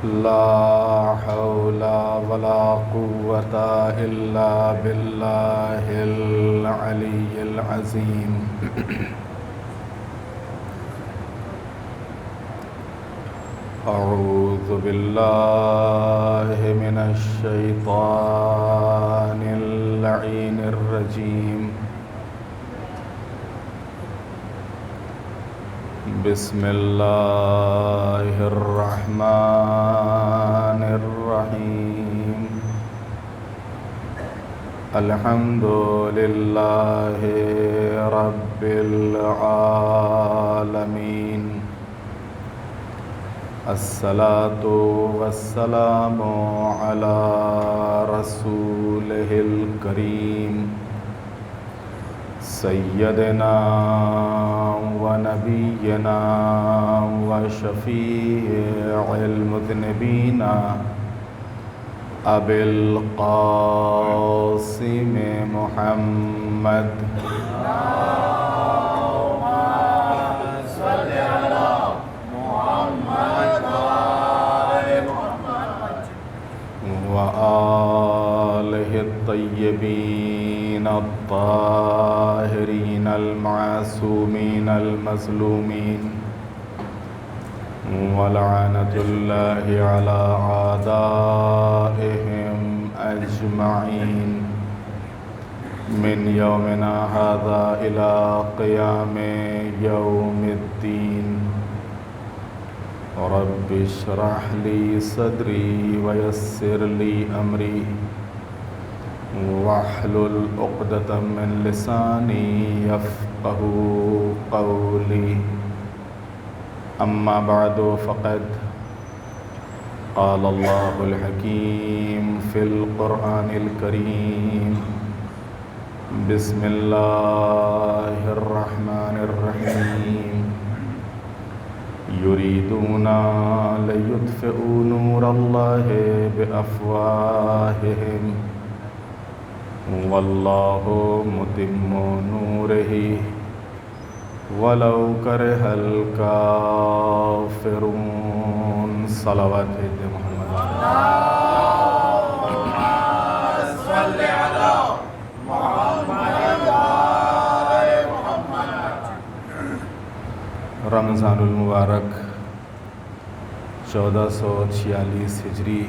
لا حول ولا قوة إلا بالله العلي العظيم. أعوذ بالله من الشيطان اللعين الرجيم. بسم الله الرحمن الرحيم. الحمد لله رب العالمين. الصلاة والسلام على رسوله الكريم سيدنا ونبينا وشفيع المذنبين أبي القاسم محمد وآله الطيبين الطاهرين المعصومين المظلومين. ولعنة الله على أعدائهم أجمعين من يومنا هذا إلى قيام يوم الدين. رب اشرح لي صدري ويسر لي أمري واحلل عقدة من لساني يفقه قولي. أما بعد فقد قال الله الحكيم في القرآن الكريم. بسم الله الرحمن الرحيم. يريدون ليطفئوا نور الله بأفواههم والله متم نوره ولو كره الكافرون. صلوات محمد. اللهم صل على محمد وآل محمد. رمضان المبارک 1446 ہجری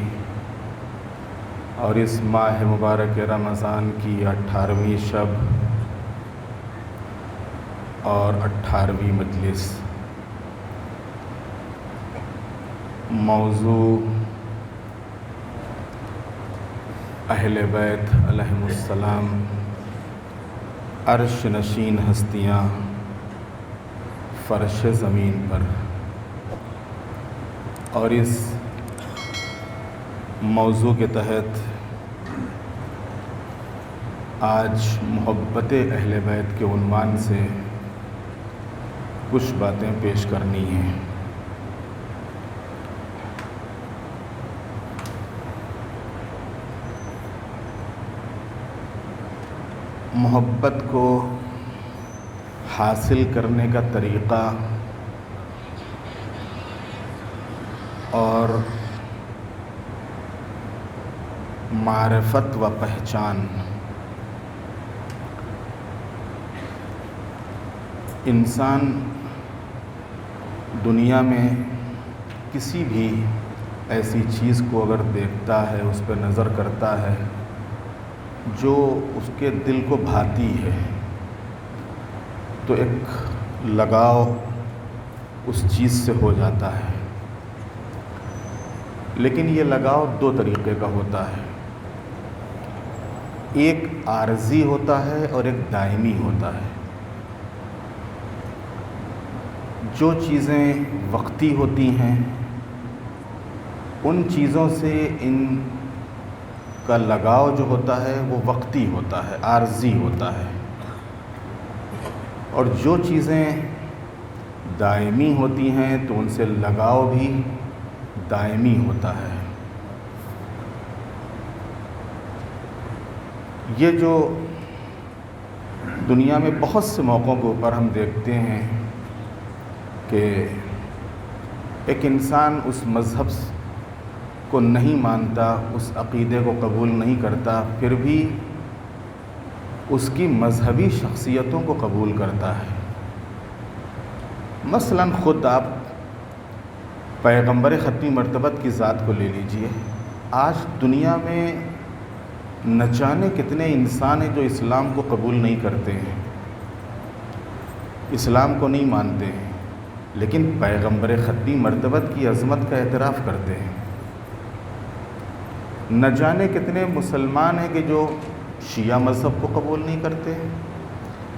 اور اس ماہ مبارک رمضان کی 18ویں شب اور 18ویں مجلس. موضوع اہل بیت علیہم السلام، عرش نشین ہستیاں فرش زمین پر. اور اس موضوع کے تحت آج محبت اہل بیت کے عنوان سے کچھ باتیں پیش کرنی ہیں. محبت کو حاصل کرنے کا طریقہ اور معرفت و پہچان انسان دنیا میں کسی بھی ایسی چیز کو اگر دیکھتا ہے، اس پہ نظر کرتا ہے جو اس کے دل کو بھاتی ہے، تو ایک لگاؤ اس چیز سے ہو جاتا ہے. لیکن یہ لگاؤ دو طریقے کا ہوتا ہے. ایک عارضی ہوتا ہے اور ایک دائمی ہوتا ہے. جو چیزیں وقتی ہوتی ہیں ان چیزوں سے ان کا لگاؤ جو ہوتا ہے وہ وقتی ہوتا ہے، عارضی ہوتا ہے. اور جو چیزیں دائمی ہوتی ہیں تو ان سے لگاؤ بھی دائمی ہوتا ہے. یہ جو دنیا میں بہت سے موقعوں کے اوپر ہم دیکھتے ہیں کہ ایک انسان اس مذہب کو نہیں مانتا، اس عقیدے کو قبول نہیں کرتا، پھر بھی اس کی مذہبی شخصیتوں کو قبول کرتا ہے۔ مثلا خود آپ پیغمبر ختمی مرتبت کی ذات کو لے لیجئے۔ آج دنیا میں نہ جانے کتنے انسان ہیں جو اسلام کو قبول نہیں کرتے ہیں، اسلام کو نہیں مانتے ہیں، لیکن پیغمبر ختمی مرتبت کی عظمت کا اعتراف کرتے ہیں۔ نہ جانے کتنے مسلمان ہیں کہ جو شیعہ مذہب کو قبول نہیں کرتے ہیں،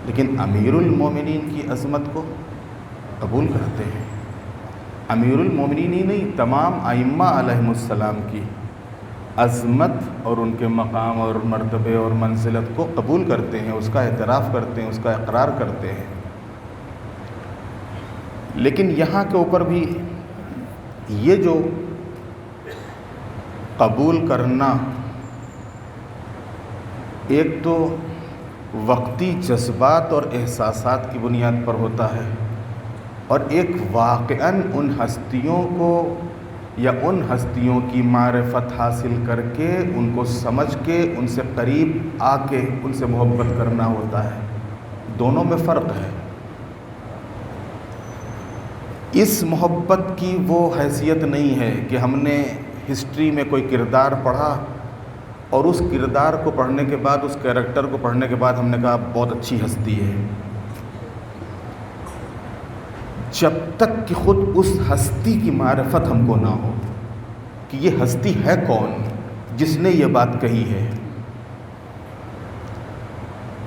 لیکن امیر المومنین کی عظمت کو قبول کرتے ہیں۔ امیر المومنین ہی نہیں، تمام ائمہ علیہم السلام کی عظمت اور ان کے مقام اور مرتبے اور منزلت کو قبول کرتے ہیں، اس کا اعتراف کرتے ہیں، اس کا اقرار کرتے ہیں۔ لیکن یہاں کے اوپر بھی یہ جو قبول کرنا ایک تو وقتی جذبات اور احساسات کی بنیاد پر ہوتا ہے، اور ایک واقعاً ان ہستیوں کو یا ان ہستیوں کی معرفت حاصل کر کے، ان کو سمجھ کے، ان سے قریب آ کے ان سے محبت کرنا ہوتا ہے۔ دونوں میں فرق ہے۔ اس محبت کی وہ حیثیت نہیں ہے کہ ہم نے ہسٹری میں کوئی کردار پڑھا اور اس کردار کو پڑھنے کے بعد، اس کیریکٹر کو پڑھنے کے بعد ہم نے کہا بہت اچھی ہستی ہے، جب تک کہ خود اس ہستی کی معرفت ہم کو نہ ہو کہ یہ ہستی ہے کون جس نے یہ بات کہی ہے،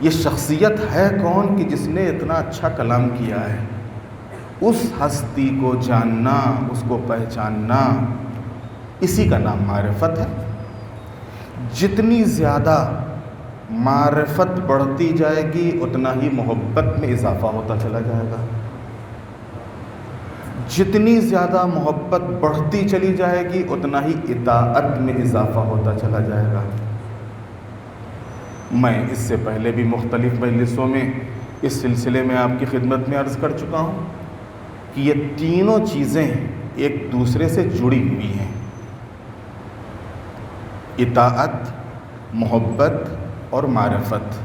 یہ شخصیت ہے کون کہ جس نے اتنا اچھا کلام کیا ہے، اس ہستی کو جاننا، اس کو پہچاننا، اسی کا نام معرفت ہے۔ جتنی زیادہ معرفت بڑھتی جائے گی اتنا ہی محبت میں اضافہ ہوتا چلا جائے گا، جتنی زیادہ محبت بڑھتی چلی جائے گی اتنا ہی اطاعت میں اضافہ ہوتا چلا جائے گا۔ میں اس سے پہلے بھی مختلف مجلسوں میں اس سلسلے میں آپ کی خدمت میں عرض کر چکا ہوں کہ یہ تینوں چیزیں ایک دوسرے سے جڑی ہوئی ہیں، اطاعت، محبت اور معرفت۔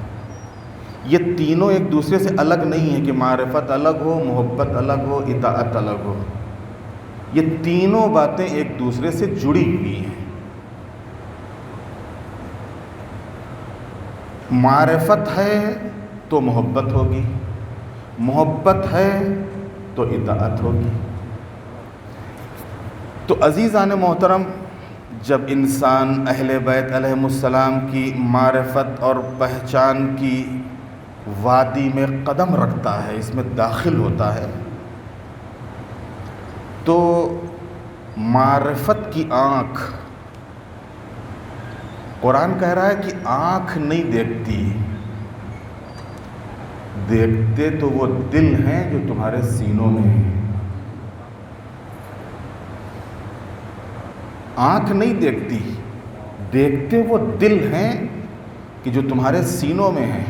یہ تینوں ایک دوسرے سے الگ نہیں ہیں کہ معرفت الگ ہو، محبت الگ ہو، اطاعت الگ ہو۔ یہ تینوں باتیں ایک دوسرے سے جڑی ہوئی ہیں۔ معرفت ہے تو محبت ہوگی، محبت ہے تو اطاعت ہوگی۔ تو عزیزان محترم، جب انسان اہل بیت علیہم السلام کی معرفت اور پہچان کی وادی میں قدم رکھتا ہے، اس میں داخل ہوتا ہے، تو معرفت کی آنکھ، قرآن کہہ رہا ہے کہ آنکھ نہیں دیکھتی، دیکھتے تو وہ دل ہیں جو تمہارے سینوں میں ہیں۔ آنکھ نہیں دیکھتی، دیکھتے وہ دل ہیں کہ جو تمہارے سینوں میں ہیں۔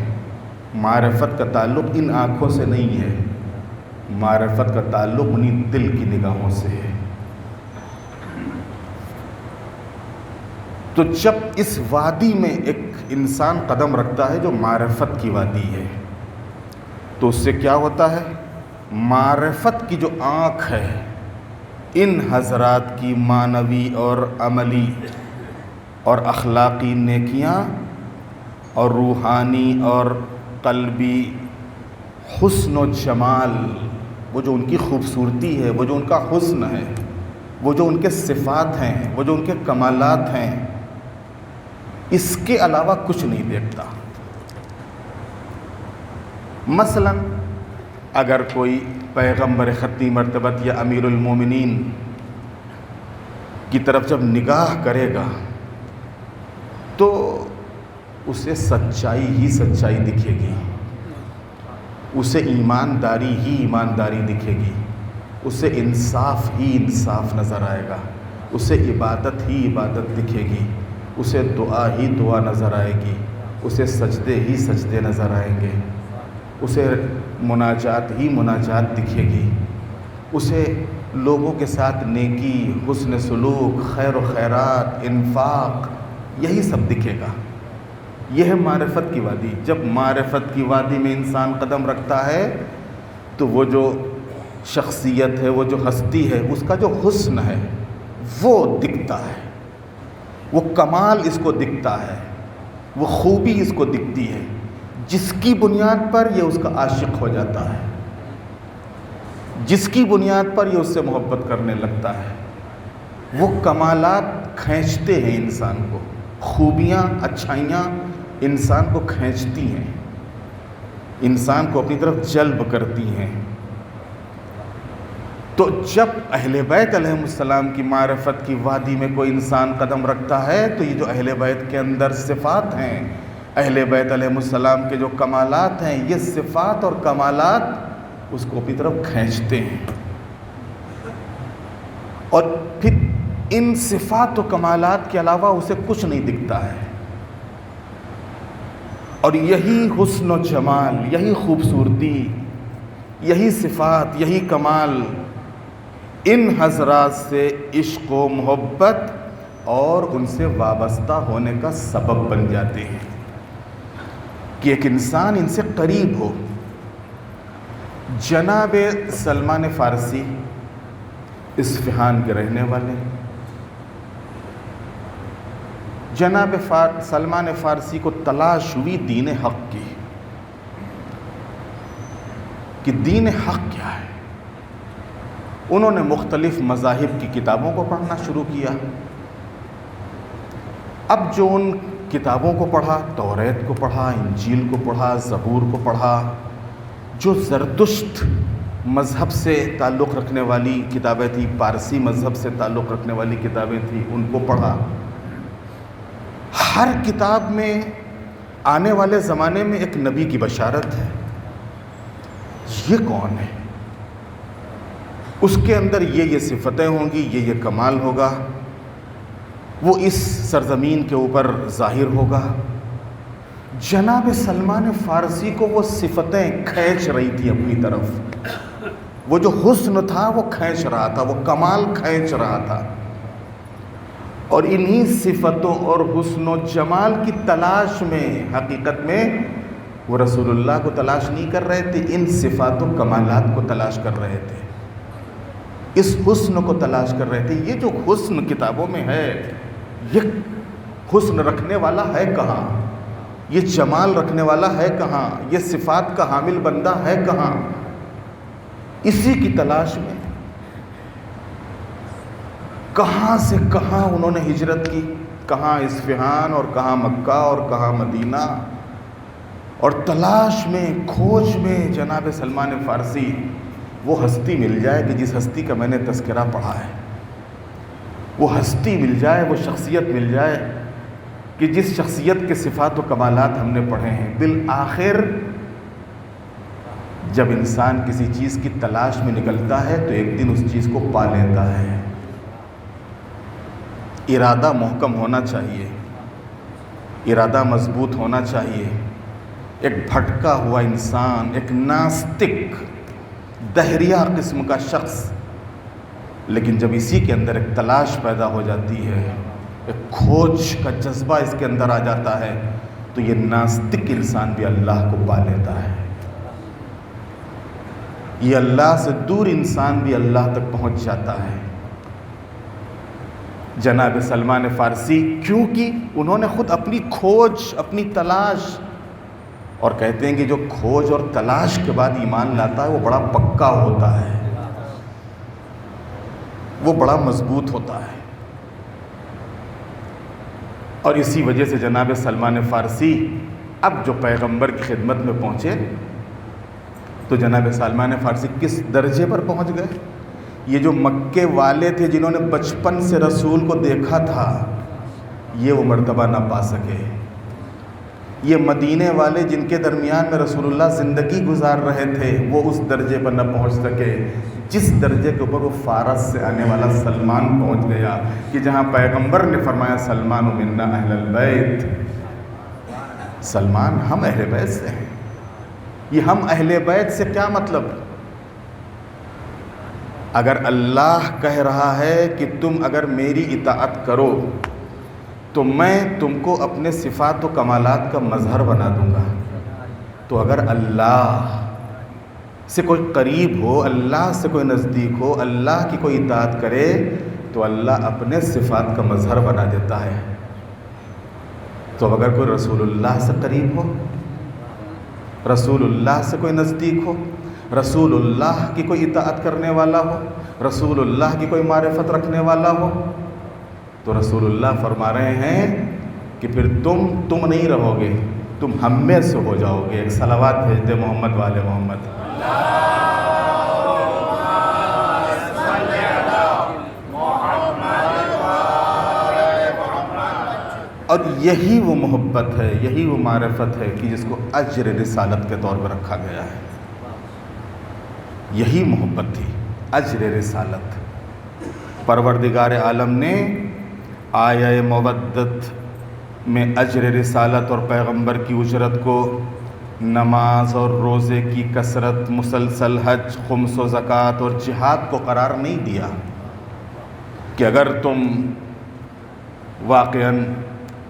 معرفت کا تعلق ان آنکھوں سے نہیں ہے، معرفت کا تعلق انہی دل کی نگاہوں سے ہے۔ تو جب اس وادی میں ایک انسان قدم رکھتا ہے جو معرفت کی وادی ہے، تو اس سے کیا ہوتا ہے؟ معرفت کی جو آنکھ ہے، ان حضرات کی معنوی اور عملی اور اخلاقی نیکیاں اور روحانی اور قلبی حسن و جمال، وہ جو ان کی خوبصورتی ہے، وہ جو ان کا حسن ہے، وہ جو ان کے صفات ہیں، وہ جو ان کے کمالات ہیں، اس کے علاوہ کچھ نہیں دیکھتا۔ مثلا اگر کوئی پیغمبر ختمی مرتبت یا امیر المومنین کی طرف جب نگاہ کرے گا تو اسے سچائی ہی سچائی دکھے گی، اسے ایمانداری ہی ایمانداری دکھے گی، اسے انصاف ہی انصاف نظر آئے گا، اسے عبادت ہی عبادت دکھے گی، اسے دعا ہی دعا نظر آئے گی، اسے سجدے ہی سجدے نظر آئیں گے، اسے مناجات ہی مناجات دکھے گی، اسے لوگوں کے ساتھ نیکی، حسن سلوک، خیر و خیرات، انفاق، یہی سب دکھے گا۔ یہ ہے معرفت کی وادی۔ جب معرفت کی وادی میں انسان قدم رکھتا ہے تو وہ جو شخصیت ہے، وہ جو ہستی ہے، اس کا جو حسن ہے وہ دکھتا ہے، وہ کمال اس کو دکھتا ہے، وہ خوبی اس کو دکھتی ہے، جس کی بنیاد پر یہ اس کا عاشق ہو جاتا ہے، جس کی بنیاد پر یہ اس سے محبت کرنے لگتا ہے۔ وہ کمالات کھینچتے ہیں انسان کو، خوبیاں، اچھائیاں انسان کو کھینچتی ہیں، انسان کو اپنی طرف جلب کرتی ہیں۔ تو جب اہل بیت علیہ السلام کی معرفت کی وادی میں کوئی انسان قدم رکھتا ہے تو یہ جو اہل بیت کے اندر صفات ہیں، اہل بیت علیہ السلام کے جو کمالات ہیں، یہ صفات اور کمالات اس کو اپنی طرف کھینچتے ہیں، اور پھر ان صفات و کمالات کے علاوہ اسے کچھ نہیں دکھتا ہے۔ اور یہی حسن و جمال، یہی خوبصورتی، یہی صفات، یہی کمال ان حضرات سے عشق و محبت اور ان سے وابستہ ہونے کا سبب بن جاتے ہیں کہ ایک انسان ان سے قریب ہو۔ جناب سلمان فارسی اصفہان کے رہنے والے، جناب سلمان فارسی کو تلاش ہوئی دین حق کی کہ دین حق کیا ہے۔ انہوں نے مختلف مذاہب کی کتابوں کو پڑھنا شروع کیا۔ اب جو ان کتابوں کو پڑھا، توریت کو پڑھا، انجیل کو پڑھا، زبور کو پڑھا، جو زرتشت مذہب سے تعلق رکھنے والی کتابیں تھیں، پارسی مذہب سے تعلق رکھنے والی کتابیں تھیں، ان کو پڑھا۔ ہر کتاب میں آنے والے زمانے میں ایک نبی کی بشارت ہے، یہ کون ہے، اس کے اندر یہ صفتیں ہوں گی، یہ کمال ہوگا، وہ اس سرزمین کے اوپر ظاہر ہوگا۔ جناب سلمان فارسی کو وہ صفتیں کھینچ رہی تھی اپنی طرف، وہ جو حسن تھا وہ کھینچ رہا تھا، وہ کمال کھینچ رہا تھا، اور انہی صفتوں اور حسن و جمال کی تلاش میں حقیقت میں وہ رسول اللہ کو تلاش نہیں کر رہے تھے، ان صفات و کمالات کو تلاش کر رہے تھے، اس حسن کو تلاش کر رہے تھے۔ یہ جو حسن کتابوں میں ہے، یہ حسن رکھنے والا ہے کہاں، یہ جمال رکھنے والا ہے کہاں، یہ صفات کا حامل بندہ ہے کہاں، اسی کی تلاش میں کہاں سے کہاں انہوں نے ہجرت کی، کہاں اصفہان اور کہاں مکہ اور کہاں مدینہ، اور تلاش میں، کھوج میں جناب سلمان فارسی وہ ہستی مل جائے کہ جس ہستی کا میں نے تذکرہ پڑھا ہے، وہ ہستی مل جائے، وہ شخصیت مل جائے کہ جس شخصیت کے صفات و کمالات ہم نے پڑھے ہیں۔ بالآخر جب انسان کسی چیز کی تلاش میں نکلتا ہے تو ایک دن اس چیز کو پا لیتا ہے۔ ارادہ محکم ہونا چاہیے، ارادہ مضبوط ہونا چاہیے۔ ایک بھٹکا ہوا انسان، ایک ناستک دہریہ قسم کا شخص، لیکن جب اسی کے اندر ایک تلاش پیدا ہو جاتی ہے، ایک کھوج کا جذبہ اس کے اندر آ جاتا ہے، تو یہ ناستک انسان بھی اللہ کو پا لیتا ہے، یہ اللہ سے دور انسان بھی اللہ تک پہنچ جاتا ہے۔ جناب سلمان فارسی کیونکہ انہوں نے خود اپنی کھوج، اپنی تلاش، اور کہتے ہیں کہ جو کھوج اور تلاش کے بعد ایمان لاتا ہے وہ بڑا پکا ہوتا ہے، وہ بڑا مضبوط ہوتا ہے، اور اسی وجہ سے جناب سلمان فارسی اب جو پیغمبر کی خدمت میں پہنچے تو جناب سلمان فارسی کس درجے پر پہنچ گئے؟ یہ جو مکے والے تھے جنہوں نے بچپن سے رسول کو دیکھا تھا، یہ وہ مرتبہ نہ پا سکے۔ یہ مدینے والے جن کے درمیان میں رسول اللہ زندگی گزار رہے تھے، وہ اس درجے پر نہ پہنچ سکے جس درجے کے اوپر وہ فارس سے آنے والا سلمان پہنچ گیا، کہ جہاں پیغمبر نے فرمایا سلمان منا اہل البیت، سلمان ہم اہل بیت سے ہیں۔ یہ ہم اہل بیت سے کیا مطلب؟ اگر اللہ کہہ رہا ہے کہ تم اگر میری اطاعت کرو تو میں تم کو اپنے صفات و کمالات کا مظہر بنا دوں گا. تو اگر اللہ سے کوئی قریب ہو، اللہ سے کوئی نزدیک ہو، اللہ کی کوئی اطاعت کرے تو اللہ اپنے صفات کا مظہر بنا دیتا ہے. تو اگر کوئی رسول اللہ سے قریب ہو، رسول اللہ سے کوئی نزدیک ہو، رسول اللہ کی کوئی اطاعت کرنے والا ہو، رسول اللہ کی کوئی معرفت رکھنے والا ہو، تو رسول اللہ فرما رہے ہیں کہ پھر تم نہیں رہو گے، تم ہم میں سے ہو جاؤ گے. ایک صلوات بھیج دے محمد والے محمد. اور یہی وہ محبت ہے، یہی وہ معرفت ہے کہ جس کو اجر رسالت کے طور پر رکھا گیا ہے. یہی محبت تھی، اجر رسالت. پروردگار عالم نے آیہ مودت میں اجر رسالت اور پیغمبر کی اجرت کو نماز اور روزے کی کثرت، مسلسل حج، خمس و زکوٰۃ اور جہاد کو قرار نہیں دیا کہ اگر تم واقعاً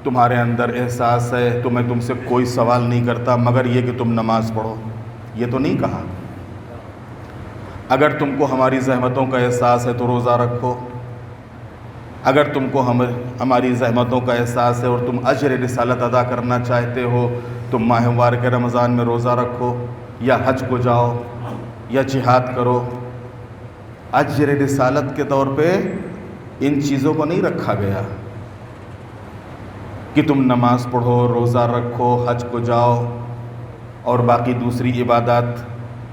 تمہارے اندر احساس ہے تو میں تم سے کوئی سوال نہیں کرتا مگر یہ کہ تم نماز پڑھو. یہ تو نہیں کہا. اگر تم کو ہماری زحمتوں کا احساس ہے تو روزہ رکھو، اگر تم کو ہماری زحمتوں کا احساس ہے اور تم اجر رسالت ادا کرنا چاہتے ہو تو ماہ مبارک رمضان میں روزہ رکھو یا حج کو جاؤ یا جہاد کرو. اجر رسالت کے طور پہ ان چیزوں کو نہیں رکھا گیا کہ تم نماز پڑھو، روزہ رکھو، حج کو جاؤ اور باقی دوسری عبادات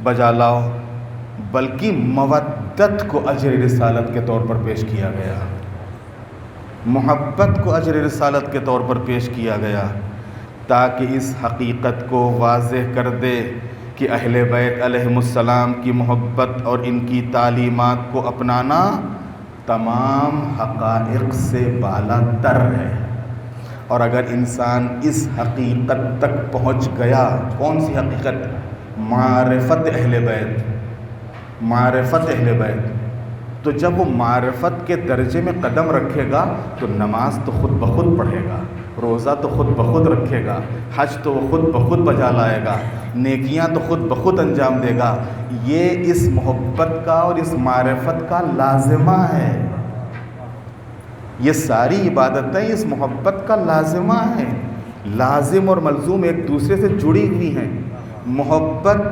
بجا لاؤ، بلکہ مودت کو اجر رسالت کے طور پر پیش کیا گیا، محبت کو اجر رسالت کے طور پر پیش کیا گیا تاکہ اس حقیقت کو واضح کر دے کہ اہل بیت علیہم السلام کی محبت اور ان کی تعلیمات کو اپنانا تمام حقائق سے بالا تر ہے. اور اگر انسان اس حقیقت تک پہنچ گیا، کون سی حقیقت؟ معرفت اہل بیت، معرفت اہل بیت. تو جب وہ معرفت کے درجے میں قدم رکھے گا تو نماز تو خود بخود پڑھے گا، روزہ تو خود بخود رکھے گا، حج تو وہ خود بخود بجا لائے گا، نیکیاں تو خود بخود انجام دے گا. یہ اس محبت کا اور اس معرفت کا لازمہ ہے. یہ ساری عبادتیں اس محبت کا لازمہ ہیں. لازم اور ملزوم ایک دوسرے سے جڑی ہوئی ہیں. محبت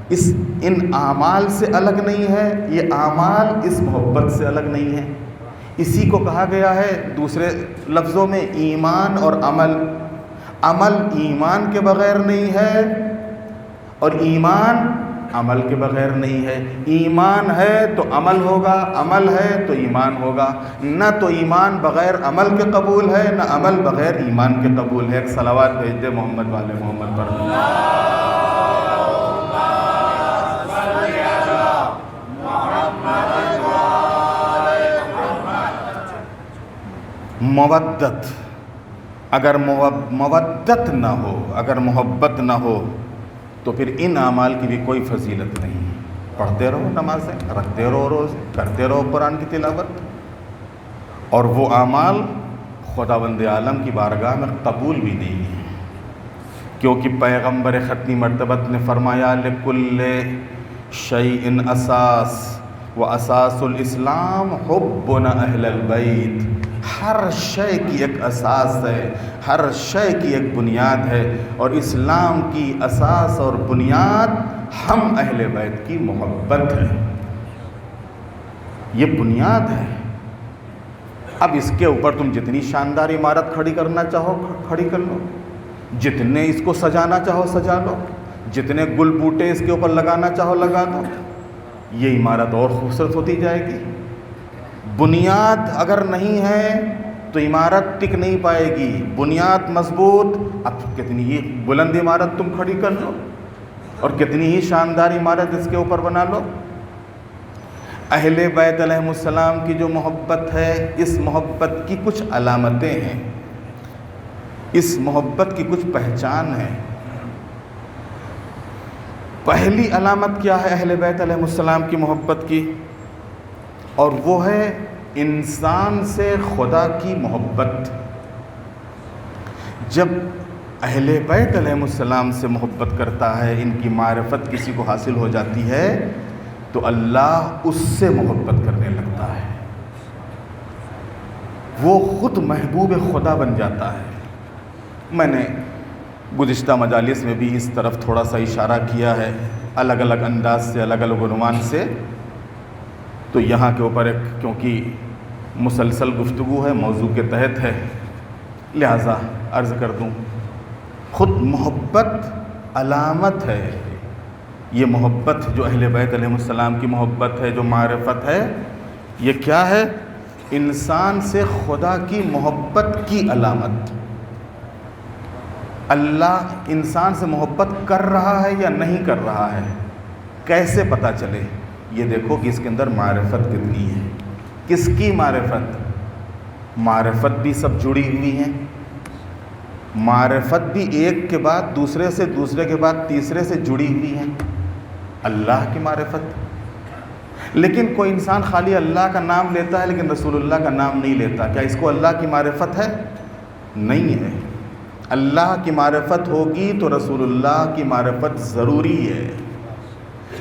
ان اعمال سے الگ نہیں ہے، یہ اعمال اس محبت سے الگ نہیں ہے. اسی کو کہا گیا ہے دوسرے لفظوں میں ایمان اور عمل. عمل ایمان کے بغیر نہیں ہے اور ایمان عمل کے بغیر نہیں ہے. ایمان ہے تو عمل ہوگا، عمل ہے تو ایمان ہوگا. نہ تو ایمان بغیر عمل کے قبول ہے، نہ عمل بغیر ایمان کے قبول ہے. ایک صلوات بھیج دے محمد والے محمد پر. مودت، اگر مودت نہ ہو، اگر محبت نہ ہو تو پھر ان اعمال کی بھی کوئی فضیلت نہیں. پڑھتے رہو نمازیں، رکھتے رہو روزے، کرتے رہو قرآن کی تلاوت، اور وہ اعمال خداوند عالم کی بارگاہ میں قبول بھی نہیں ہیں. کیونکہ پیغمبر ختمی مرتبت نے فرمایا لکل شیء اساس و اساس الاسلام حبنا اہل البیت. ہر شے کی ایک اساس ہے، ہر شے کی ایک بنیاد ہے، اور اسلام کی اساس اور بنیاد ہم اہل بیت کی محبت ہے. یہ بنیاد ہے. اب اس کے اوپر تم جتنی شاندار عمارت کھڑی کرنا چاہو کھڑی کر لو، جتنے اس کو سجانا چاہو سجا لو، جتنے گل بوٹے اس کے اوپر لگانا چاہو لگا دو، یہ عمارت اور خوبصورت ہوتی جائے گی. بنیاد اگر نہیں ہے تو عمارت ٹک نہیں پائے گی. بنیاد مضبوط، اب کتنی ہی بلند عمارت تم کھڑی کر لو اور کتنی ہی شاندار عمارت اس کے اوپر بنا لو. اہل بیت علیہم السلام کی جو محبت ہے، اس محبت کی کچھ علامتیں ہیں، اس محبت کی کچھ پہچان ہے. پہلی علامت کیا ہے اہل بیت علیہم السلام کی محبت کی؟ اور وہ ہے انسان سے خدا کی محبت۔ جب اہل بیت علیہ السلام سے محبت کرتا ہے، ان کی معرفت کسی کو حاصل ہو جاتی ہے، تو اللہ اس سے محبت کرنے لگتا ہے، وہ خود محبوب خدا بن جاتا ہے۔ میں نے گزشتہ مجالس میں بھی اس طرف تھوڑا سا اشارہ کیا ہے، الگ الگ انداز سے، الگ الگ عنوان سے، تو یہاں کے اوپر ایک کیونکہ مسلسل گفتگو ہے، موضوع کے تحت ہے، لہٰذا عرض کر دوں، خود محبت علامت ہے۔ یہ محبت جو اہل بیت علیہ السلام کی محبت ہے، جو معرفت ہے، یہ کیا ہے؟ انسان سے خدا کی محبت کی علامت۔ اللہ انسان سے محبت کر رہا ہے یا نہیں کر رہا ہے، کیسے پتہ چلے؟ یہ دیکھو کہ اس کے اندر معرفت کتنی ہے۔ کس کی معرفت؟ معرفت بھی سب جڑی ہوئی ہیں، معرفت بھی ایک کے بعد دوسرے سے، دوسرے کے بعد تیسرے سے جڑی ہوئی ہیں۔ اللہ کی معرفت، لیکن کوئی انسان خالی اللہ کا نام لیتا ہے لیکن رسول اللہ کا نام نہیں لیتا، کیا اس کو اللہ کی معرفت ہے؟ نہیں ہے۔ اللہ کی معرفت ہوگی تو رسول اللہ کی معرفت ضروری ہے۔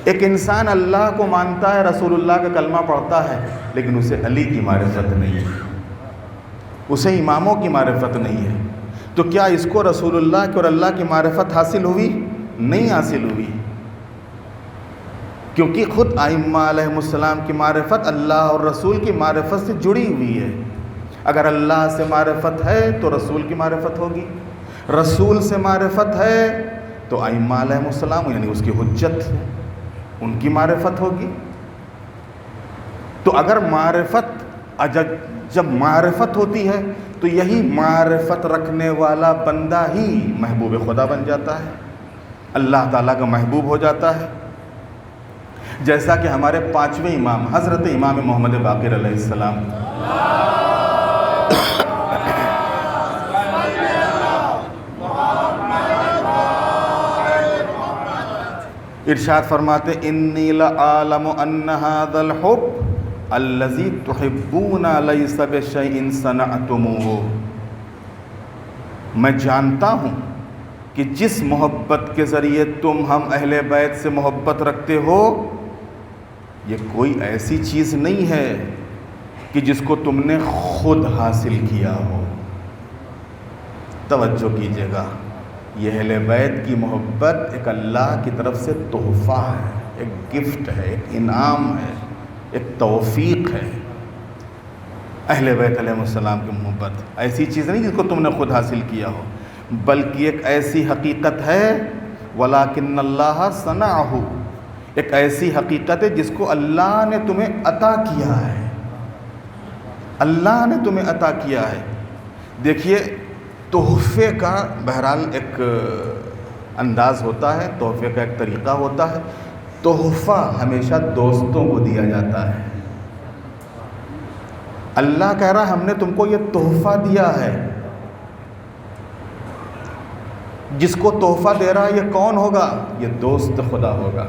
ایک انسان اللہ کو مانتا ہے، رسول اللہ کا کلمہ پڑھتا ہے، لیکن اسے علی کی معرفت نہیں ہے، اسے اماموں کی معرفت نہیں ہے، تو کیا اس کو رسول اللہ کی اور اللہ کی معرفت حاصل ہوئی؟ نہیں حاصل ہوئی، کیونکہ خود ائمہ علیہ السلام کی معرفت اللہ اور رسول کی معرفت سے جڑی ہوئی ہے۔ اگر اللہ سے معرفت ہے تو رسول کی معرفت ہوگی، رسول سے معرفت ہے تو ائمہ علیہ السلام یعنی اس کی حجت، ان کی معرفت ہوگی۔ تو اگر معرفت جب معرفت ہوتی ہے تو یہی معرفت رکھنے والا بندہ ہی محبوب خدا بن جاتا ہے، اللہ تعالیٰ کا محبوب ہو جاتا ہے۔ جیسا کہ ہمارے پانچویں امام حضرت امام محمد باقر علیہ السلام ارشاد فرماتے، انی لعالم ان ھذا الحب الذی تحبون لیس بشیء صنعتموہ، میں جانتا ہوں کہ جس محبت کے ذریعے تم ہم اہل بیت سے محبت رکھتے ہو، یہ کوئی ایسی چیز نہیں ہے کہ جس کو تم نے خود حاصل کیا ہو۔ توجہ کیجیے گا، یہ اہل بیت کی محبت ایک اللہ کی طرف سے تحفہ ہے، ایک گفٹ ہے، ایک انعام ہے، ایک توفیق ہے۔ اہل بیت علیہ السلام کی محبت ایسی چیز نہیں جس کو تم نے خود حاصل کیا ہو، بلکہ ایک ایسی حقیقت ہے، وَلَٰكِنَّ اللَّهَ صَنَعَهُ، ایک ایسی حقیقت ہے جس کو اللہ نے تمہیں عطا کیا ہے، اللہ نے تمہیں عطا کیا ہے۔ دیکھیے، تحفے کا بہرحال ایک انداز ہوتا ہے، تحفے کا ایک طریقہ ہوتا ہے۔ تحفہ ہمیشہ دوستوں کو دیا جاتا ہے۔ اللہ کہہ رہا ہے ہم نے تم کو یہ تحفہ دیا ہے، جس کو تحفہ دے رہا ہے یہ کون ہوگا؟ یہ دوست خدا ہوگا،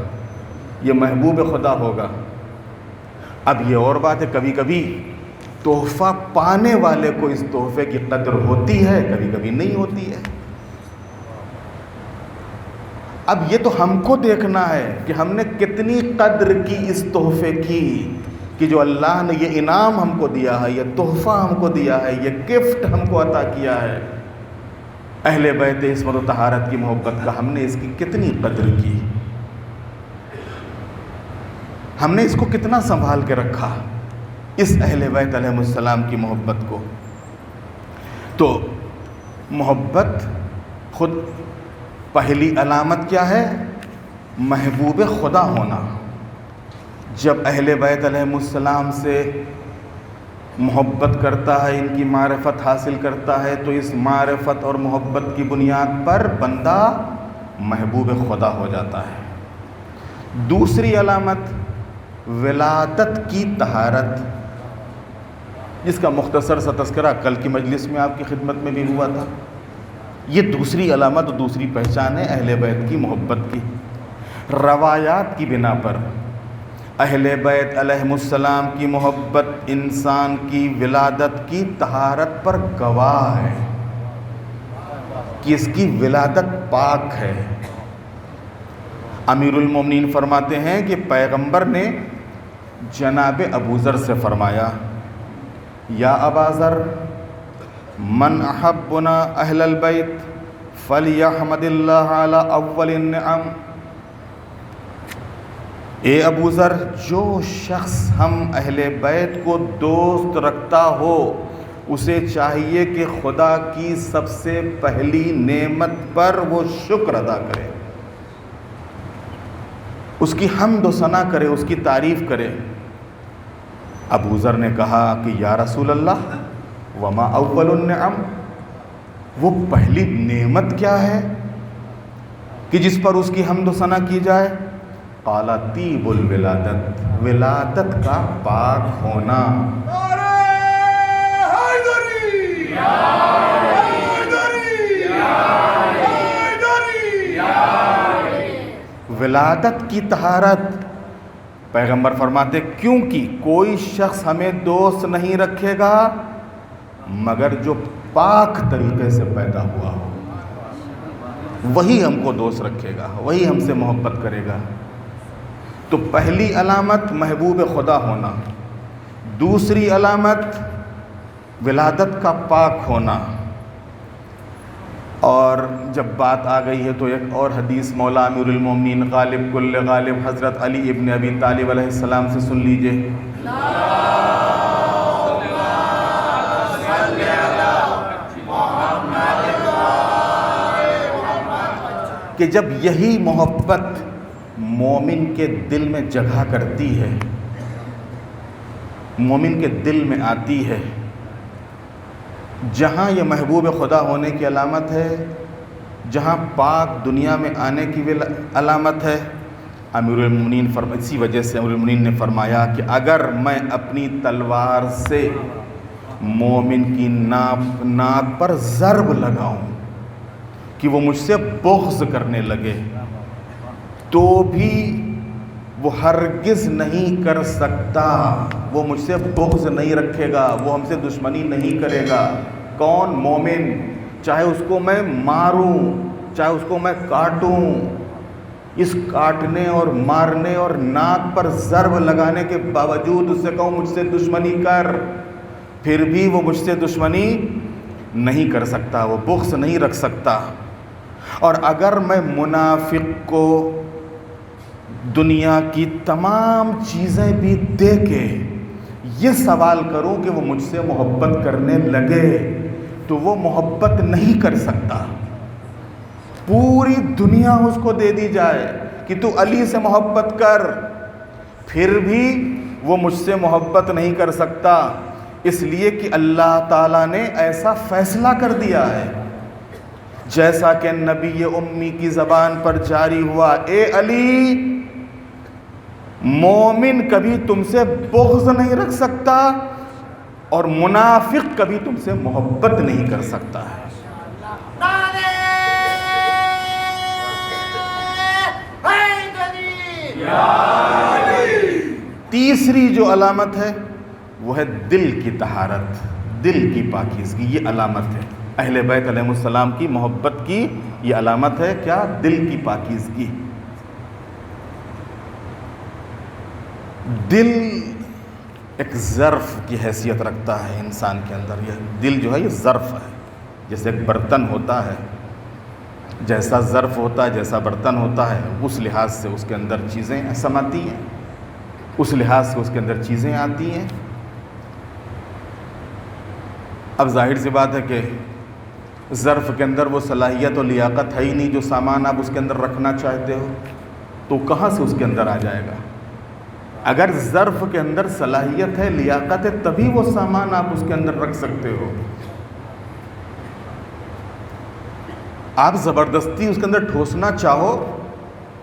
یہ محبوب خدا ہوگا۔ اب یہ اور بات ہے، کبھی کبھی تحفہ پانے والے کو اس تحفے کی قدر ہوتی ہے، کبھی کبھی نہیں ہوتی ہے۔ اب یہ تو ہم کو دیکھنا ہے کہ ہم نے کتنی قدر کی اس تحفے کی، کہ جو اللہ نے یہ انعام ہم کو دیا ہے، یہ تحفہ ہم کو دیا ہے، یہ گفٹ ہم کو عطا کیا ہے، اہل بیت عصمت و طہارت کی محبت کا، ہم نے اس کی کتنی قدر کی، ہم نے اس کو کتنا سنبھال کے رکھا، اس اہل بیت علیہ السلام کی محبت کو۔ تو محبت خود پہلی علامت کیا ہے؟ محبوب خدا ہونا۔ جب اہل بیت علیہ السلام سے محبت کرتا ہے، ان کی معرفت حاصل کرتا ہے، تو اس معرفت اور محبت کی بنیاد پر بندہ محبوب خدا ہو جاتا ہے۔ دوسری علامت ولادت کی طہارت، جس کا مختصر سا تذکرہ کل کی مجلس میں آپ کی خدمت میں بھی ہوا تھا۔ یہ دوسری علامت، دوسری پہچان ہے اہل بیت کی محبت کی۔ روایات کی بنا پر اہل بیت علیہم السلام کی محبت انسان کی ولادت کی طہارت پر گواہ ہے کہ اس کی ولادت پاک ہے۔ امیر المومنین فرماتے ہیں کہ پیغمبر نے جناب ابو ذر سے فرمایا، یا ابا ذر، من احبنا اہل البیت فلیحمد اللہ علی اول النعم۔ اے ابو ذر، جو شخص ہم اہل بیت کو دوست رکھتا ہو اسے چاہیے کہ خدا کی سب سے پہلی نعمت پر وہ شکر ادا کرے، اس کی حمد و ثنا کرے، اس کی تعریف کرے۔ ابو ذر نے کہا کہ یا رسول اللہ، وما اول النعم، وہ پہلی نعمت کیا ہے کہ جس پر اس کی حمد و ثنا کی جائے؟ قال طیب الولادت، ولادت کا پاک ہونا۔ ولادت کی طہارت۔ پیغمبر فرماتے کیونکہ کوئی شخص ہمیں دوست نہیں رکھے گا مگر جو پاک طریقے سے پیدا ہوا ہو، وہی ہم کو دوست رکھے گا، وہی ہم سے محبت کرے گا۔ تو پہلی علامت محبوب خدا ہونا، دوسری علامت ولادت کا پاک ہونا۔ اور جب بات آ گئی ہے تو ایک اور حدیث مولا امیر المومنین غالب کل غالب حضرت علی ابن ابی طالب علیہ السلام سے سن لیجئے۔ کہ جب یہی محبت مومن کے دل میں جگہ کرتی ہے، مومن کے دل میں آتی ہے، جہاں یہ محبوب خدا ہونے کی علامت ہے، جہاں پاک دنیا میں آنے کی علامت ہے، امیر المومنین اسی وجہ سے امیر المومنین نے فرمایا کہ اگر میں اپنی تلوار سے مومن کی ناک پر ضرب لگاؤں کہ وہ مجھ سے بغض کرنے لگے تو بھی وہ ہرگز نہیں کر سکتا، وہ مجھ سے بغض نہیں رکھے گا، وہ ہم سے دشمنی نہیں کرے گا۔ کون؟ مومن۔ چاہے اس کو میں ماروں، چاہے اس کو میں کاٹوں، اس کاٹنے اور مارنے اور ناک پر ضرب لگانے کے باوجود اس سے کہوں مجھ سے دشمنی کر، پھر بھی وہ مجھ سے دشمنی نہیں کر سکتا، وہ بغض نہیں رکھ سکتا۔ اور اگر میں منافق کو دنیا کی تمام چیزیں بھی دے کے یہ سوال کروں کہ وہ مجھ سے محبت کرنے لگے تو وہ محبت نہیں کر سکتا۔ پوری دنیا اس کو دے دی جائے کہ تو علی سے محبت کر، پھر بھی وہ مجھ سے محبت نہیں کر سکتا، اس لیے کہ اللہ تعالیٰ نے ایسا فیصلہ کر دیا ہے، جیسا کہ نبی امی کی زبان پر جاری ہوا، اے علی، مومن کبھی تم سے بغض نہیں رکھ سکتا اور منافق کبھی تم سے محبت نہیں کر سکتا ہے۔ تیسری جو علامت ہے وہ ہے دل کی طہارت، دل کی پاکیزگی، یہ علامت ہے اہل بیت علیہ السلام کی محبت کی، یہ علامت ہے کیا؟ دل کی پاکیزگی۔ دل ایک ظرف کی حیثیت رکھتا ہے انسان کے اندر، یہ دل جو ہے یہ ظرف ہے، جیسے ایک برتن ہوتا ہے، جیسا ظرف ہوتا ہے، جیسا برتن ہوتا ہے، اس لحاظ سے اس کے اندر چیزیں سماتی ہیں، اس لحاظ سے اس کے اندر چیزیں آتی ہیں۔ اب ظاہر سی بات ہے کہ ظرف کے اندر وہ صلاحیت و لیاقت ہے ہی نہیں جو سامان آپ اس کے اندر رکھنا چاہتے ہو، تو کہاں سے اس کے اندر آ جائے گا؟ اگر ظرف کے اندر صلاحیت ہے، لیاقت ہے، تبھی وہ سامان آپ اس کے اندر رکھ سکتے ہو۔ آپ زبردستی اس کے اندر ٹھوسنا چاہو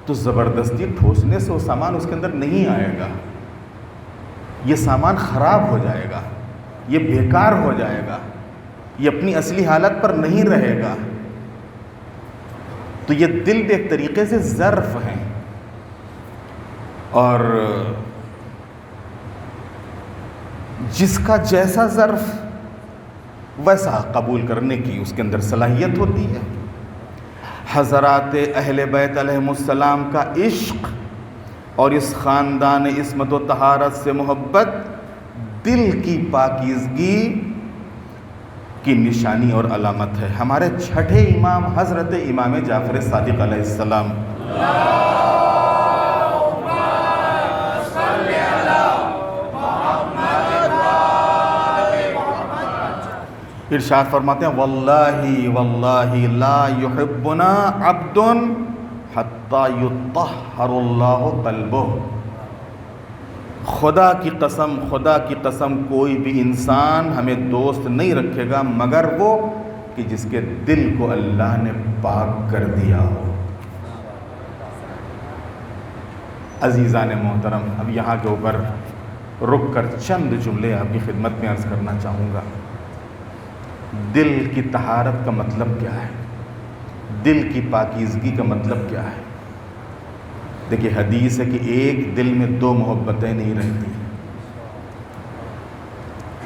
تو زبردستی ٹھوسنے سے وہ سامان اس کے اندر نہیں آئے گا، یہ سامان خراب ہو جائے گا، یہ بیکار ہو جائے گا، یہ اپنی اصلی حالت پر نہیں رہے گا۔ تو یہ دل بھی ایک طریقے سے ظرف ہیں، اور جس کا جیسا ظرف ویسا قبول کرنے کی اس کے اندر صلاحیت ہوتی ہے۔ حضرات اہل بیت علیہم السلام کا عشق اور اس خاندان عصمت و طہارت سے محبت دل کی پاکیزگی کی نشانی اور علامت ہے۔ ہمارے چھٹے امام حضرت امام جعفر صادق علیہ السلام ارشاد فرماتے ہیں واللہ واللہ لا یحبنا عبد حتی یطہر اللہ قلبہ، خدا کی قسم کوئی بھی انسان ہمیں دوست نہیں رکھے گا مگر وہ کہ جس کے دل کو اللہ نے پاک کر دیا ہو۔ عزیزان محترم، اب یہاں کے اوپر رک کر چند جملے آپ کی خدمت میں عرض کرنا چاہوں گا۔ دل کی طہارت کا مطلب کیا ہے؟ دل کی پاکیزگی کا مطلب کیا ہے؟ دیکھیے حدیث ہے کہ ایک دل میں دو محبتیں نہیں رہتی۔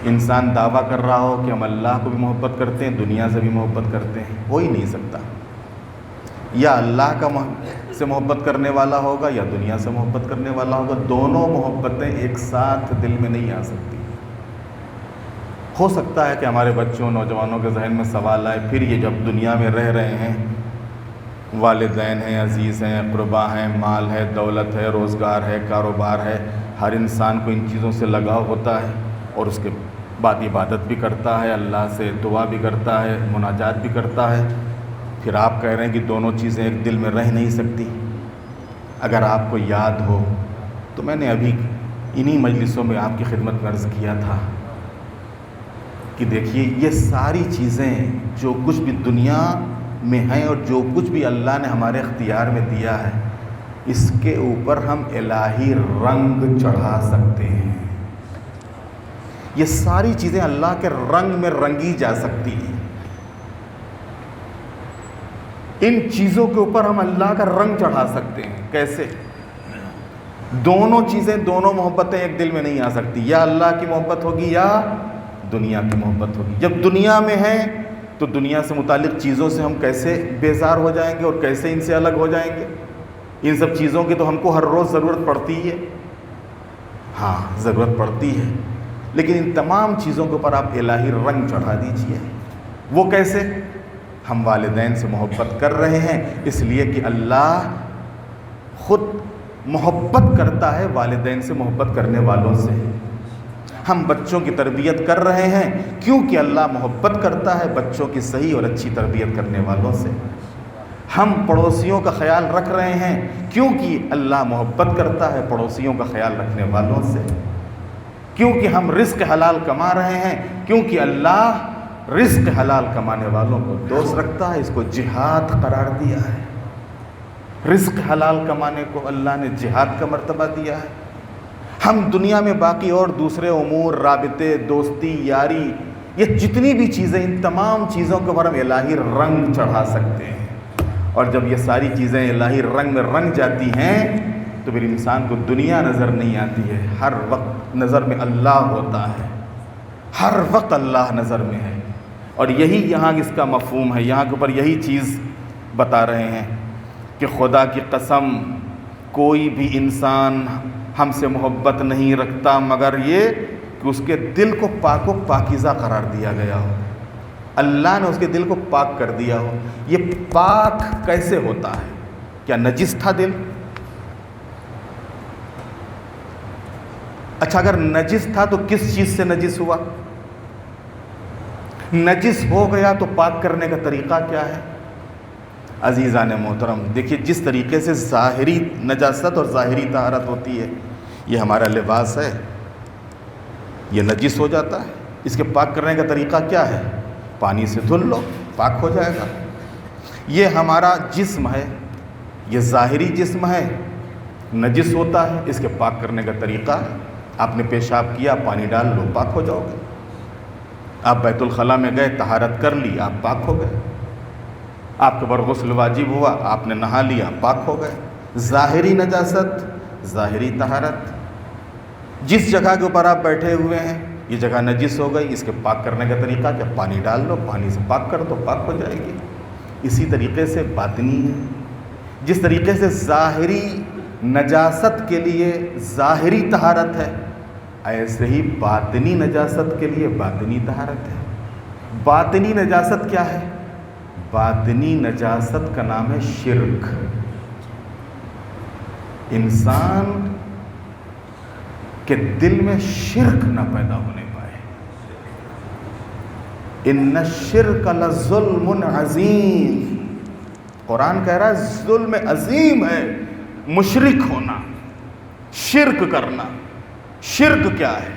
انسان دعویٰ کر رہا ہو کہ ہم اللہ کو بھی محبت کرتے ہیں، دنیا سے بھی محبت کرتے ہیں، ہو ہی نہیں سکتا۔ یا اللہ کا سے محبت کرنے والا ہوگا یا دنیا سے محبت کرنے والا ہوگا، دونوں محبتیں ایک ساتھ دل میں نہیں آ سکتی۔ ہو سکتا ہے کہ ہمارے بچوں نوجوانوں کے ذہن میں سوال آئے، پھر یہ جب دنیا میں رہ رہے ہیں، والدین ہیں، عزیز ہیں، قربا ہیں، مال ہے، دولت ہے، روزگار ہے، کاروبار ہے، ہر انسان کو ان چیزوں سے لگاؤ ہوتا ہے اور اس کے بعد عبادت بھی کرتا ہے، اللہ سے دعا بھی کرتا ہے، مناجات بھی کرتا ہے، پھر آپ کہہ رہے ہیں کہ دونوں چیزیں ایک دل میں رہ نہیں سکتی۔ اگر آپ کو یاد ہو تو میں نے ابھی انہی مجلسوں میں آپ کی خدمت میں عرض کیا تھا کہ دیکھیے یہ ساری چیزیں جو کچھ بھی دنیا میں ہیں اور جو کچھ بھی اللہ نے ہمارے اختیار میں دیا ہے، اس کے اوپر ہم الہی رنگ چڑھا سکتے ہیں۔ یہ ساری چیزیں اللہ کے رنگ میں رنگی جا سکتی ہیں۔ ان چیزوں کے اوپر ہم اللہ کا رنگ چڑھا سکتے ہیں۔ کیسے؟ دونوں چیزیں، دونوں محبتیں ایک دل میں نہیں آ سکتی، یا اللہ کی محبت ہوگی یا دنیا کی محبت ہوگی۔ جب دنیا میں ہیں تو دنیا سے متعلق چیزوں سے ہم کیسے بیزار ہو جائیں گے اور کیسے ان سے الگ ہو جائیں گے؟ ان سب چیزوں کی تو ہم کو ہر روز ضرورت پڑتی ہے، ہاں ضرورت پڑتی ہے، لیکن ان تمام چیزوں کے اوپر آپ الہی رنگ چڑھا دیجئے۔ وہ کیسے؟ ہم والدین سے محبت کر رہے ہیں اس لیے کہ اللہ خود محبت کرتا ہے والدین سے محبت کرنے والوں سے۔ ہم بچوں کی تربیت کر رہے ہیں کیونکہ اللہ محبت کرتا ہے بچوں کی صحیح اور اچھی تربیت کرنے والوں سے۔ ہم پڑوسیوں کا خیال رکھ رہے ہیں کیونکہ اللہ محبت کرتا ہے پڑوسیوں کا خیال رکھنے والوں سے۔ کیونکہ ہم رزق حلال کما رہے ہیں کیونکہ اللہ رزق حلال کمانے والوں کو دوست رکھتا ہے، اس کو جہاد قرار دیا ہے۔ رزق حلال کمانے کو اللہ نے جہاد کا مرتبہ دیا ہے۔ ہم دنیا میں باقی اور دوسرے امور، رابطے، دوستی، یاری، یہ جتنی بھی چیزیں، ان تمام چیزوں کے اوپر ہم الہی رنگ چڑھا سکتے ہیں۔ اور جب یہ ساری چیزیں الہی رنگ میں رنگ جاتی ہیں تو پھر انسان کو دنیا نظر نہیں آتی ہے، ہر وقت نظر میں اللہ ہوتا ہے، ہر وقت اللہ نظر میں ہے۔ اور یہی یہاں اس کا مفہوم ہے، یہاں کے اوپر یہی چیز بتا رہے ہیں کہ خدا کی قسم کوئی بھی انسان ہم سے محبت نہیں رکھتا مگر یہ کہ اس کے دل کو پاک و پاکیزہ قرار دیا گیا ہو، اللہ نے اس کے دل کو پاک کر دیا ہو۔ یہ پاک کیسے ہوتا ہے؟ کیا نجس تھا دل؟ اچھا اگر نجس تھا تو کس چیز سے نجس ہوا؟ نجس ہو گیا تو پاک کرنے کا طریقہ کیا ہے؟ عزیزان محترم دیکھیے، جس طریقے سے ظاہری نجاست اور ظاہری طہارت ہوتی ہے، یہ ہمارا لباس ہے، یہ نجس ہو جاتا ہے، اس کے پاک کرنے کا طریقہ کیا ہے؟ پانی سے دھل لو، پاک ہو جائے گا۔ یہ ہمارا جسم ہے، یہ ظاہری جسم ہے، نجس ہوتا ہے، اس کے پاک کرنے کا طریقہ ہے، آپ نے پیشاب کیا، پانی ڈال لو، پاک ہو جاؤ گے۔ آپ بیت الخلاء میں گئے، طہارت کر لی، آپ پاک ہو گئے۔ آپ کے اوپر غسل واجب ہوا، آپ نے نہا لیا، پاک ہو گئے۔ ظاہری نجاست، ظاہری طہارت۔ جس جگہ کے اوپر آپ بیٹھے ہوئے ہیں یہ جگہ نجس ہو گئی، اس کے پاک کرنے کا طریقہ کیا؟ پانی ڈال دو، پانی سے پاک کر دو، پاک ہو جائے گی۔ اسی طریقے سے باطنی ہے، جس طریقے سے ظاہری نجاست کے لیے ظاہری طہارت ہے، ایسے ہی باطنی نجاست کے لیے باطنی طہارت ہے۔ باطنی نجاست کیا ہے؟ باطنی نجاست کا نام ہے شرک۔ انسان کے دل میں شرک نہ پیدا ہونے پائے۔ ان الشرک لظلم عظیم، قرآن کہہ رہا ہے ظلم عظیم ہے مشرک ہونا، شرک کرنا۔ شرک کیا ہے؟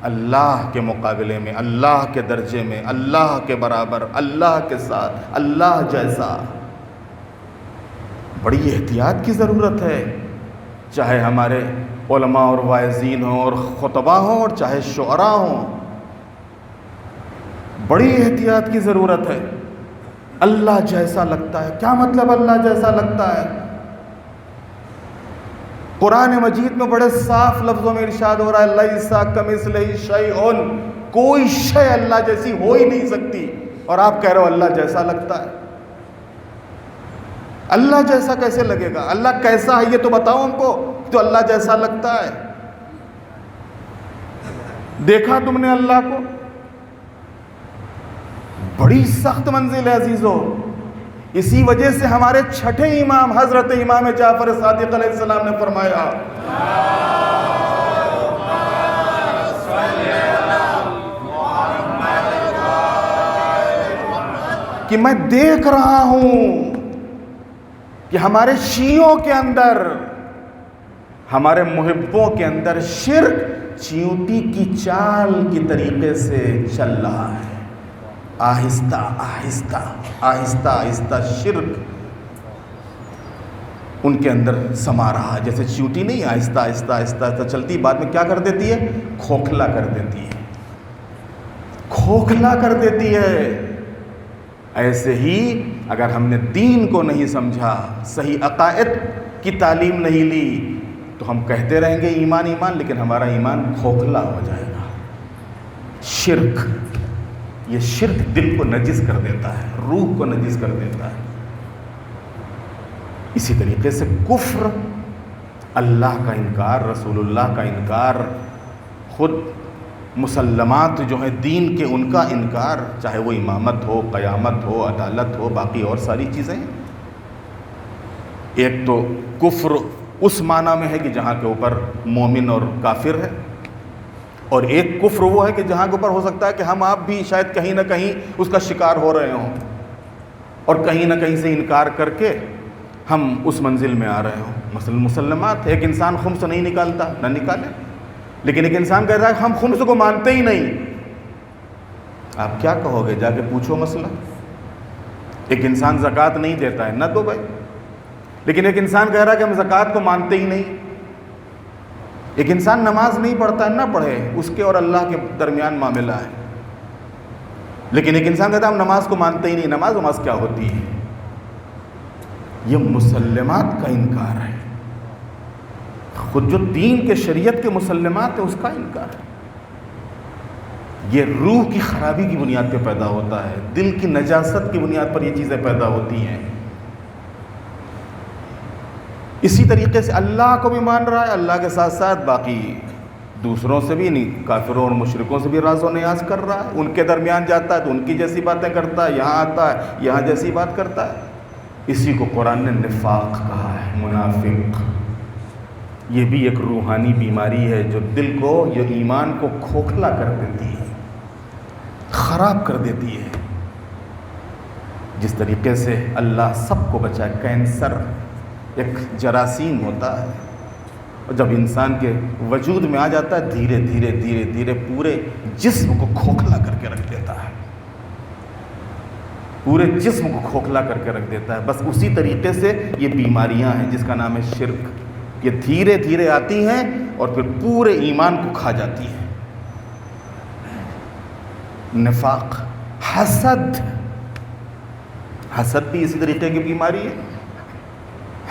اللہ کے مقابلے میں، اللہ کے درجے میں، اللہ کے برابر، اللہ کے ساتھ، اللہ جیسا۔ بڑی احتیاط کی ضرورت ہے، چاہے ہمارے علماء اور واعظین ہوں اور خطبہ ہوں اور چاہے شعراء ہوں، بڑی احتیاط کی ضرورت ہے۔ اللہ جیسا لگتا ہے، کیا مطلب اللہ جیسا لگتا ہے؟ قرآن مجید میں بڑے صاف لفظوں میں ارشاد ہو رہا ہے لیس کمثلہ شیء، کوئی شے اللہ جیسی ہو ہی نہیں سکتی، اور آپ کہہ رہے ہو اللہ جیسا لگتا ہے۔ اللہ جیسا کیسے لگے گا؟ اللہ کیسا ہے یہ تو بتاؤ ہم کو، تو اللہ جیسا لگتا ہے۔ دیکھا تم نے اللہ کو؟ بڑی سخت منزل ہے عزیزو۔ اسی وجہ سے ہمارے چھٹے امام حضرت امام جعفر صادق علیہ السلام نے فرمایا کہ میں دیکھ رہا ہوں کہ ہمارے شیعوں کے اندر، ہمارے محبوں کے اندر شرک چیونٹی کی چال کی طریقے سے چل رہا ہے۔ آہستہ آہستہ آہستہ آہستہ شرک ان کے اندر سما رہا ہے۔ جیسے چیونٹی نہیں آہستہ آہستہ آہستہ آہستہ چلتی، بعد میں کیا کر دیتی ہے؟ کھوکھلا کر دیتی ہے، کھوکھلا کر دیتی ہے۔ ایسے ہی اگر ہم نے دین کو نہیں سمجھا، صحیح عقائد کی تعلیم نہیں لی، تو ہم کہتے رہیں گے ایمان ایمان، لیکن ہمارا ایمان کھوکھلا ہو جائے گا۔ شرک، یہ شرک دل کو نجس کر دیتا ہے، روح کو نجس کر دیتا ہے۔ اسی طریقے سے کفر، اللہ کا انکار، رسول اللہ کا انکار، خود مسلمات جو ہیں دین کے ان کا انکار، چاہے وہ امامت ہو، قیامت ہو، عدالت ہو، باقی اور ساری چیزیں۔ ایک تو کفر اس معنی میں ہے کہ جہاں کے اوپر مومن اور کافر ہے، اور ایک کفر وہ ہے کہ جہاں کے اوپر ہو سکتا ہے کہ ہم آپ بھی شاید کہیں نہ کہیں اس کا شکار ہو رہے ہوں، اور کہیں نہ کہیں سے انکار کر کے ہم اس منزل میں آ رہے ہوں۔ مثلا مسلمات، ایک انسان خمس نہیں نکالتا، نہ نکالے، لیکن ایک انسان کہتا ہے ہم خمس کو مانتے ہی نہیں۔ آپ کیا کہو گے؟ جا کے پوچھو مسئلہ۔ ایک انسان زکوٰۃ نہیں دیتا ہے، نہ دو بھائی، لیکن ایک انسان کہہ رہا ہے کہ ہم زکوٰۃ کو مانتے ہی نہیں۔ ایک انسان نماز نہیں پڑھتا ہے، نہ پڑھے، اس کے اور اللہ کے درمیان معاملہ ہے، لیکن ایک انسان کہتا ہے ہم نماز کو مانتے ہی نہیں۔ نماز کیا ہوتی ہے؟ یہ مسلمات کا انکار ہے، خود جو دین کے شریعت کے مسلمات ہیں اس کا انکار ہے۔ یہ روح کی خرابی کی بنیاد پہ پیدا ہوتا ہے، دل کی نجاست کی بنیاد پر یہ چیزیں پیدا ہوتی ہیں۔ اسی طریقے سے اللہ کو بھی مان رہا ہے، اللہ کے ساتھ ساتھ باقی دوسروں سے بھی نہیں، کافروں اور مشرکوں سے بھی راز و نیاز کر رہا ہے۔ ان کے درمیان جاتا ہے تو ان کی جیسی باتیں کرتا ہے، یہاں آتا ہے یہاں جیسی بات کرتا ہے۔ اسی کو قرآن نے نفاق کہا ہے، منافق۔ یہ بھی ایک روحانی بیماری ہے جو دل کو، یہ ایمان کو کھوکھلا کر دیتی ہے، خراب کر دیتی ہے۔ جس طریقے سے اللہ سب کو بچائے، کینسر ایک جراثیم ہوتا ہے، اور جب انسان کے وجود میں آ جاتا ہے دھیرے دھیرے دھیرے دھیرے پورے جسم کو کھوکھلا کر کے رکھ دیتا ہے، پورے جسم کو کھوکھلا کر کے رکھ دیتا ہے۔ بس اسی طریقے سے یہ بیماریاں ہیں جس کا نام ہے شرک، یہ دھیرے دھیرے آتی ہیں اور پھر پورے ایمان کو کھا جاتی ہیں۔ نفاق، حسد، حسد بھی اسی طریقے کی بیماری ہے۔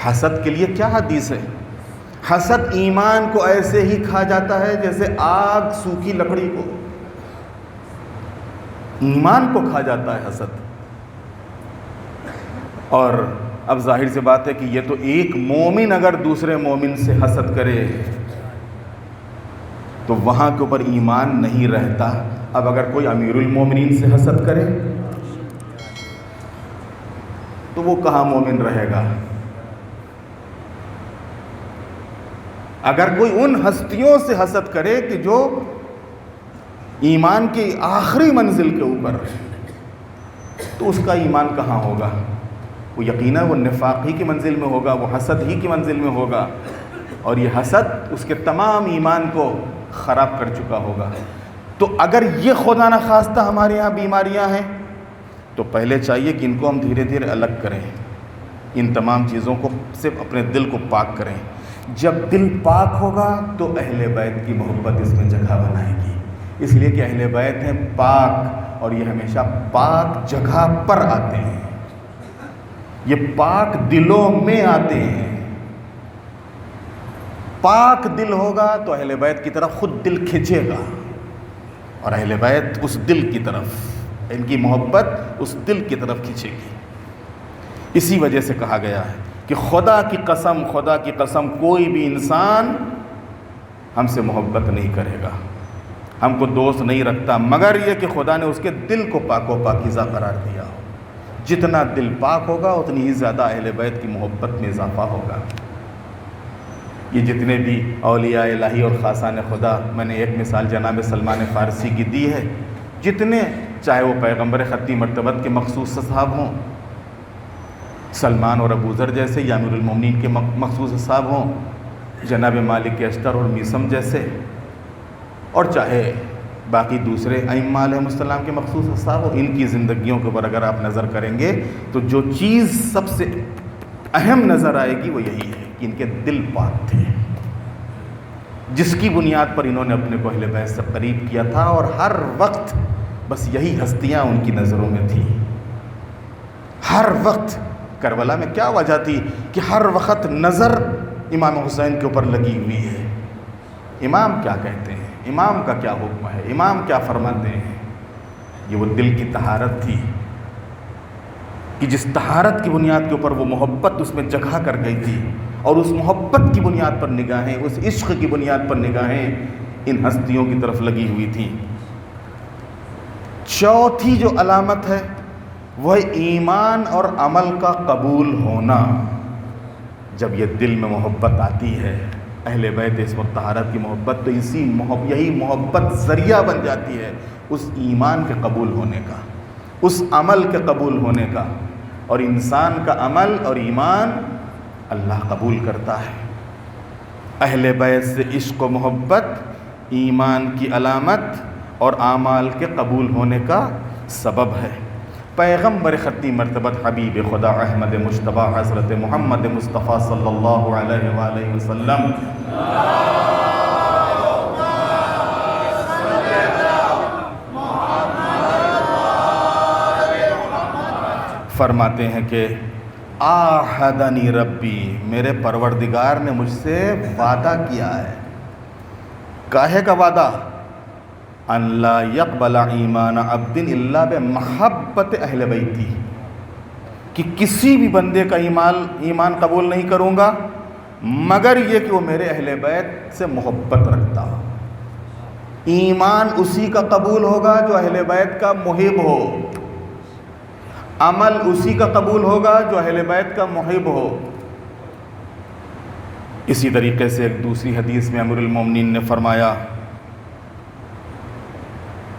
حسد کے لیے کیا حدیث ہے؟ حسد ایمان کو ایسے ہی کھا جاتا ہے جیسے آگ سوکھی لکڑی کو، ایمان کو کھا جاتا ہے حسد. اور اب ظاہر سی بات ہے کہ یہ تو ایک مومن اگر دوسرے مومن سے حسد کرے تو وہاں کے اوپر ایمان نہیں رہتا. اب اگر کوئی امیر المومنین سے حسد کرے تو وہ کہاں مومن رہے گا؟ اگر کوئی ان ہستیوں سے حسد کرے کہ جو ایمان کی آخری منزل کے اوپر، تو اس کا ایمان کہاں ہوگا؟ وہ یقیناً وہ نفاق ہی کی منزل میں ہوگا، وہ حسد ہی کی منزل میں ہوگا، اور یہ حسد اس کے تمام ایمان کو خراب کر چکا ہوگا. تو اگر یہ خدا نخواستہ ہمارے یہاں بیماریاں ہیں تو پہلے چاہیے کہ ان کو ہم دھیرے دھیرے الگ کریں، ان تمام چیزوں کو صرف اپنے دل کو پاک کریں. جب دل پاک ہوگا تو اہل بیت کی محبت اس میں جگہ بنائے گی، اس لیے کہ اہل بیت ہیں پاک، اور یہ ہمیشہ پاک جگہ پر آتے ہیں، یہ پاک دلوں میں آتے ہیں. پاک دل ہوگا تو اہل بیت کی طرف خود دل کھنچے گا، اور اہل بیت اس دل کی طرف، ان کی محبت اس دل کی طرف کھنچے گی. اسی وجہ سے کہا گیا ہے کہ خدا کی قسم کوئی بھی انسان ہم سے محبت نہیں کرے گا، ہم کو دوست نہیں رکھتا، مگر یہ کہ خدا نے اس کے دل کو پاک و پاکیزہ قرار دیا ہو. جتنا دل پاک ہوگا اتنی ہی زیادہ اہل بیت کی محبت میں اضافہ ہوگا. یہ جتنے بھی اولیاء الہی اور خاصان خدا، میں نے ایک مثال جناب سلمان فارسی کی دی ہے، جتنے چاہے وہ پیغمبر خطی مرتبت کے مخصوص صحاب ہوں، سلمان اور ابو ذر جیسے، یا امیر المومنین کے مخصوص صحاب ہوں، جناب مالک اشتر اور میسم جیسے، اور چاہے باقی دوسرے ائمہ علیہ السلام کے مخصوص صحاب ہوں، ان کی زندگیوں کے اوپر اگر آپ نظر کریں گے تو جو چیز سب سے اہم نظر آئے گی وہ یہی ہے کہ ان کے دل پاک تھے، جس کی بنیاد پر انہوں نے اپنے کو اہل بیت سے قریب کیا تھا، اور ہر وقت بس یہی ہستیاں ان کی نظروں میں تھیں. ہر وقت کربلا میں کیا وجہ تھی کہ ہر وقت نظر امام حسین کے اوپر لگی ہوئی ہے. امام کیا کہتے ہیں، امام کا کیا حکم ہے، امام کیا فرماتے ہیں؟ یہ وہ دل کی طہارت تھی کہ جس طہارت کی بنیاد کے اوپر وہ محبت اس میں جگہ کر گئی تھی، اور اس محبت کی بنیاد پر نگاہیں، اس عشق کی بنیاد پر نگاہیں ان ہستیوں کی طرف لگی ہوئی تھیں. چوتھی جو علامت ہے وہ ایمان اور عمل کا قبول ہونا. جب یہ دل میں محبت آتی ہے، اہل بیت عصمت طہارت کی محبت، تو یہی محبت ذریعہ بن جاتی ہے اس ایمان کے قبول ہونے کا، اس عمل کے قبول ہونے کا. اور انسان کا عمل اور ایمان اللہ قبول کرتا ہے. اہل بیت سے عشق و محبت ایمان کی علامت اور اعمال کے قبول ہونے کا سبب ہے. پیغمبر خطی مرتبت حبیب خدا احمد مجتبیٰ حضرت محمد مصطفیٰ صلی اللہ علیہ وآلہ وسلم فرماتے ہیں کہ آحدنی ربی، میرے پروردگار نے مجھ سے وعدہ کیا ہے. کاہے کا وعدہ؟ ان لا یقبل ایمان عبد الا بمحبت اہل بیتی، کہ کسی بھی بندے کا ایمان قبول نہیں کروں گا مگر یہ کہ وہ میرے اہل بیت سے محبت رکھتا ہو. ایمان اسی کا قبول ہوگا جو اہل بیت کا محب ہو، عمل اسی کا قبول ہوگا جو اہل بیت کا محب ہو. اسی طریقے سے ایک دوسری حدیث میں امیر المومنین نے فرمایا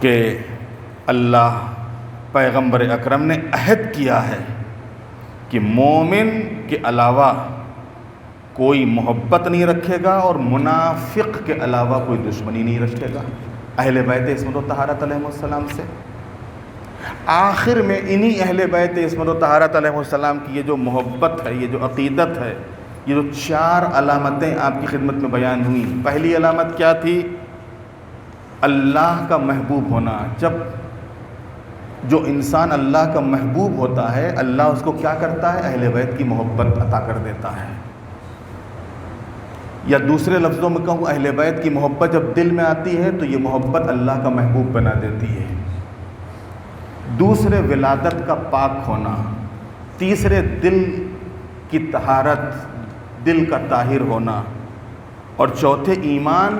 کہ اللہ پیغمبر اکرم نے عہد کیا ہے کہ مومن کے علاوہ کوئی محبت نہیں رکھے گا اور منافق کے علاوہ کوئی دشمنی نہیں رکھے گا اہل بیت عصمت و طہارت علیہ السلام سے. آخر میں انہی اہل بیت عصمت و طہارت علیہ السلام کی یہ جو محبت ہے، یہ جو عقیدت ہے، یہ جو 4 علامتیں آپ کی خدمت میں بیان ہوئیں. پہلی علامت کیا تھی؟ اللہ کا محبوب ہونا. جب جو انسان اللہ کا محبوب ہوتا ہے، اللہ اس کو کیا کرتا ہے؟ اہل بیت کی محبت عطا کر دیتا ہے. یا دوسرے لفظوں میں کہوں، اہل بیت کی محبت جب دل میں آتی ہے تو یہ محبت اللہ کا محبوب بنا دیتی ہے. دوسرے ولادت کا پاک ہونا، تیسرے دل کی طہارت، دل کا طاہر ہونا، اور چوتھے ایمان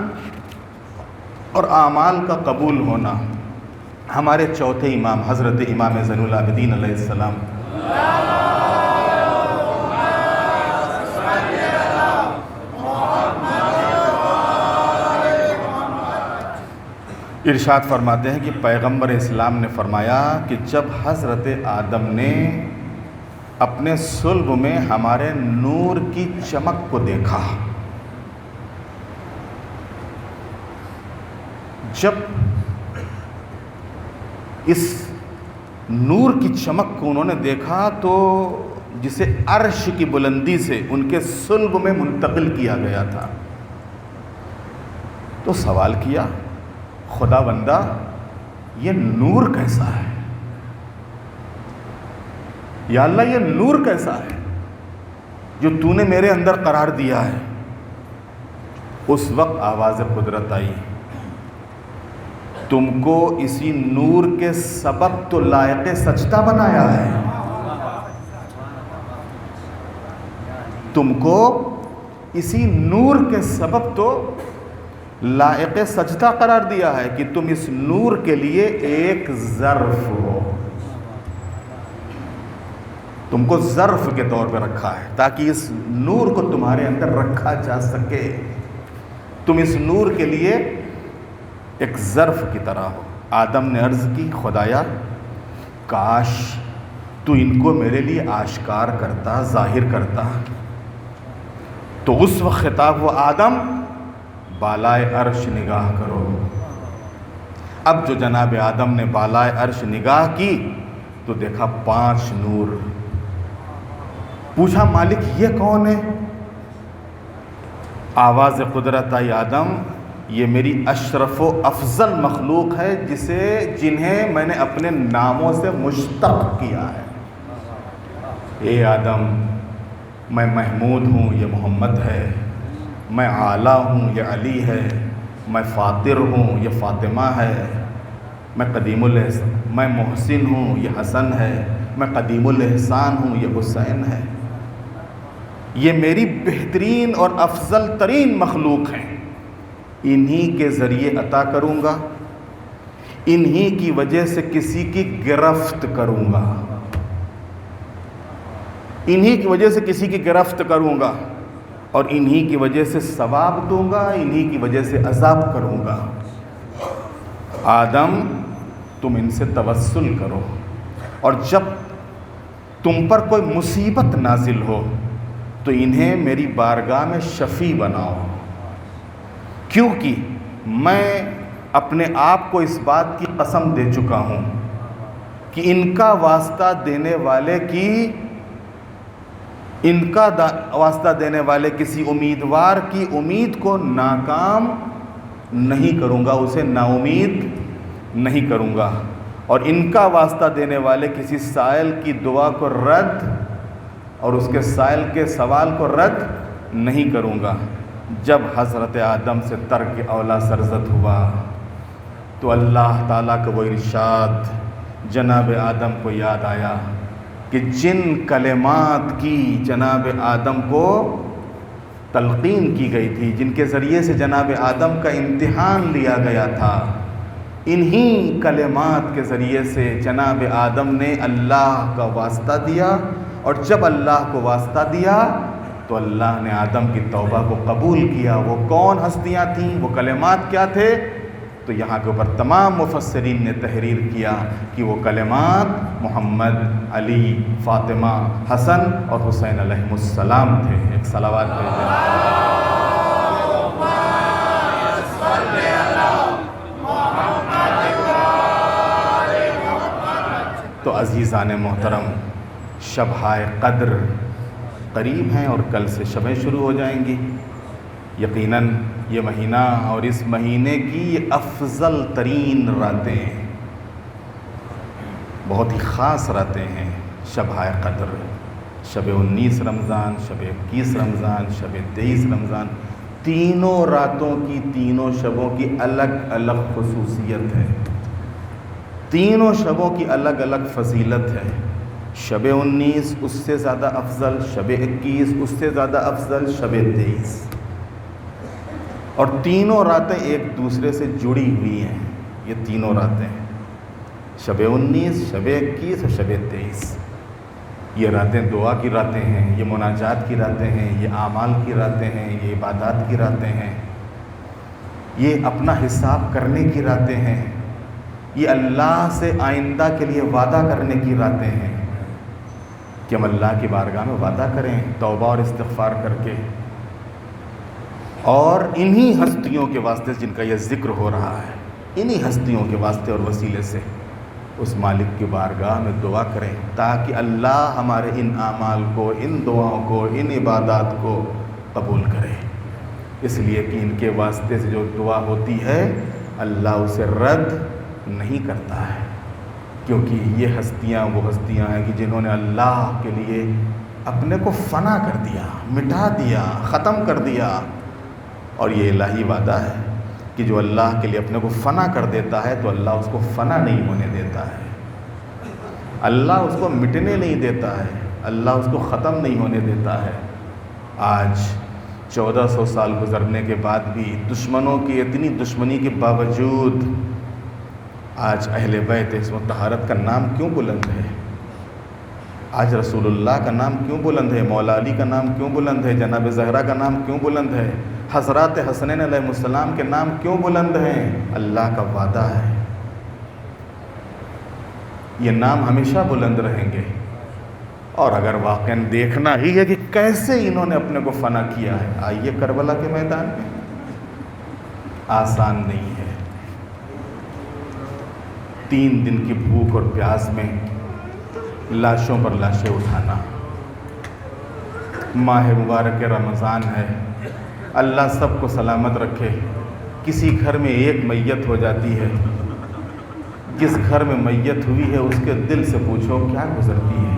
اور اعمال کا قبول ہونا۔ ہمارے چوتھے امام حضرت امام زین العابدین علیہ السلام ارشاد فرماتے ہیں کہ پیغمبر اسلام نے فرمایا کہ جب حضرت آدم نے اپنے صلب میں ہمارے نور کی چمک کو دیکھا، جب اس نور کی چمک کو انہوں نے دیکھا تو جسے عرش کی بلندی سے ان کے صلب میں منتقل کیا گیا تھا، تو سوال کیا، خدا بندہ یہ نور کیسا ہے؟ یا اللہ یہ نور کیسا ہے جو تو نے میرے اندر قرار دیا ہے؟ اس وقت آواز قدرت آئی، تم کو اسی نور کے سبب تو لائق سجدہ بنایا ہے، تم کو اسی نور کے سبب تو لائق سجدہ قرار دیا ہے کہ تم اس نور کے لیے ایک ظرف ہو، تم کو ظرف کے طور پہ رکھا ہے تاکہ اس نور کو تمہارے اندر رکھا جا سکے، تم اس نور کے لیے ایک ظرف کی طرح ہو۔ آدم نے عرض کی، خدایا کاش تو ان کو میرے لیے آشکار کرتا، ظاہر کرتا۔ تو اس وقت خطاب ہوا، آدم بالائے عرش نگاہ کرو۔ اب جو جناب آدم نے بالائے عرش نگاہ کی تو دیکھا 5 نور۔ پوچھا مالک یہ کون ہے؟ آواز قدرت آئی، آدم یہ میری اشرف و افضل مخلوق ہے جنہیں میں نے اپنے ناموں سے مشتق کیا ہے۔ اے آدم میں محمود ہوں، یہ محمد ہے، میں اعلیٰ ہوں، یہ علی ہے، میں فاطر ہوں، یہ فاطمہ ہے، میں قدیم الاحسان، میں محسن ہوں، یہ حسن ہے، میں قدیم الاحسان ہوں، یہ حسین ہے۔ یہ میری بہترین اور افضل ترین مخلوق ہیں، انہی کے ذریعے عطا کروں گا، انہی کی وجہ سے کسی کی گرفت کروں گا، انہی کی وجہ سے کسی کی گرفت کروں گا، اور انہی کی وجہ سے ثواب دوں گا، انہی کی وجہ سے عذاب کروں گا۔ آدم تم ان سے توسل کرو، اور جب تم پر کوئی مصیبت نازل ہو تو انہیں میری بارگاہ میں شفیع بناؤ، کیونکہ میں اپنے آپ کو اس بات کی قسم دے چکا ہوں کہ ان کا واسطہ دینے والے کسی امیدوار کی امید کو ناکام نہیں کروں گا، اسے نا امید نہیں کروں گا، اور ان کا واسطہ دینے والے کسی سائل کی دعا کو رد اور اس کے سائل کے سوال کو رد نہیں کروں گا۔ جب حضرت آدم سے ترک اولا سرزد ہوا تو اللہ تعالیٰ کا وہ ارشاد جناب آدم کو یاد آیا کہ جن کلمات کی جناب آدم کو تلقین کی گئی تھی، جن کے ذریعے سے جناب آدم کا امتحان لیا گیا تھا، انہی کلمات کے ذریعے سے جناب آدم نے اللہ کا واسطہ دیا، اور جب اللہ کو واسطہ دیا تو اللہ نے آدم کی توبہ کو قبول کیا۔ وہ کون ہستیاں تھیں، وہ کلمات کیا تھے؟ تو یہاں کے اوپر تمام مفسرین نے تحریر کیا کہ وہ کلمات محمد، علی، فاطمہ، حسن اور حسین علیہ السلام تھے۔ ایک صلوات بھیجیں۔ تو عزیزان محترم، شبہائے قدر قریب ہیں اور کل سے شبیں شروع ہو جائیں گی۔ یقیناً یہ مہینہ اور اس مہینے کی یہ افضل ترین راتیں، بہت ہی خاص راتیں ہیں۔ شبہائے قدر، شب 19 رمضان، شب 21 رمضان، شب 23 رمضان، تینوں راتوں کی، تینوں شبوں کی الگ الگ خصوصیت ہے۔ تینوں شبوں کی الگ الگ فضیلت ہے. شب 19 اس سے زیادہ افضل، شب 21 اس سے زیادہ افضل، شب 23. اور تینوں راتیں ایک دوسرے سے جڑی ہوئی ہیں. یہ تینوں راتیں شب 19، شب 21 اور شب 23. یہ راتیں دعا کی راتیں ہیں، یہ مناجات کی راتیں ہیں، یہ اعمال کی راتیں ہیں، یہ عبادات کی راتیں ہیں، یہ اپنا حساب کرنے کی راتیں ہیں، یہ اللہ سے آئندہ کے لیے وعدہ کرنے کی راتیں ہیں کہ ہم اللہ کی بارگاہ میں وعدہ کریں توبہ اور استغفار کر کے. اور انہی ہستیوں کے واسطے جن کا یہ ذکر ہو رہا ہے، انہی ہستیوں کے واسطے اور وسیلے سے اس مالک کی بارگاہ میں دعا کریں تاکہ اللہ ہمارے ان اعمال کو، ان دعاؤں کو، ان عبادات کو قبول کرے. اس لیے کہ ان کے واسطے سے جو دعا ہوتی ہے اللہ اسے رد نہیں کرتا ہے، کیونکہ یہ ہستیاں وہ ہستیاں ہیں کہ جنہوں نے اللہ کے لیے اپنے کو فنا کر دیا، مٹا دیا، ختم کر دیا. اور یہ الہی وعدہ ہے کہ جو اللہ کے لیے اپنے کو فنا کر دیتا ہے تو اللہ اس کو فنا نہیں ہونے دیتا ہے، اللہ اس کو مٹنے نہیں دیتا ہے، اللہ اس کو ختم نہیں ہونے دیتا ہے. آج 1400 سال گزرنے کے بعد بھی دشمنوں کی اتنی دشمنی کے باوجود آج اہل بیت عصمت طہارت کا نام کیوں بلند ہے؟ آج رسول اللہ کا نام کیوں بلند ہے؟ مولا علی کا نام کیوں بلند ہے؟ جناب زہرا کا نام کیوں بلند ہے؟ حضرات حسنین علیہ السلام کے نام کیوں بلند ہیں؟ اللہ کا وعدہ ہے یہ نام ہمیشہ بلند رہیں گے. اور اگر واقعاً دیکھنا ہی ہے کہ کیسے انہوں نے اپنے کو فنا کیا ہے، آئیے کربلا کے میدان میں. آسان نہیں ہے. 3 دن کی بھوک اور پیاس میں لاشوں پر لاشیں اٹھانا. ماہ مبارک رمضان ہے، اللہ سب کو سلامت رکھے. کسی گھر میں ایک میت ہو جاتی ہے، جس گھر میں میت ہوئی ہے اس کے دل سے پوچھو کیا گزرتی ہے.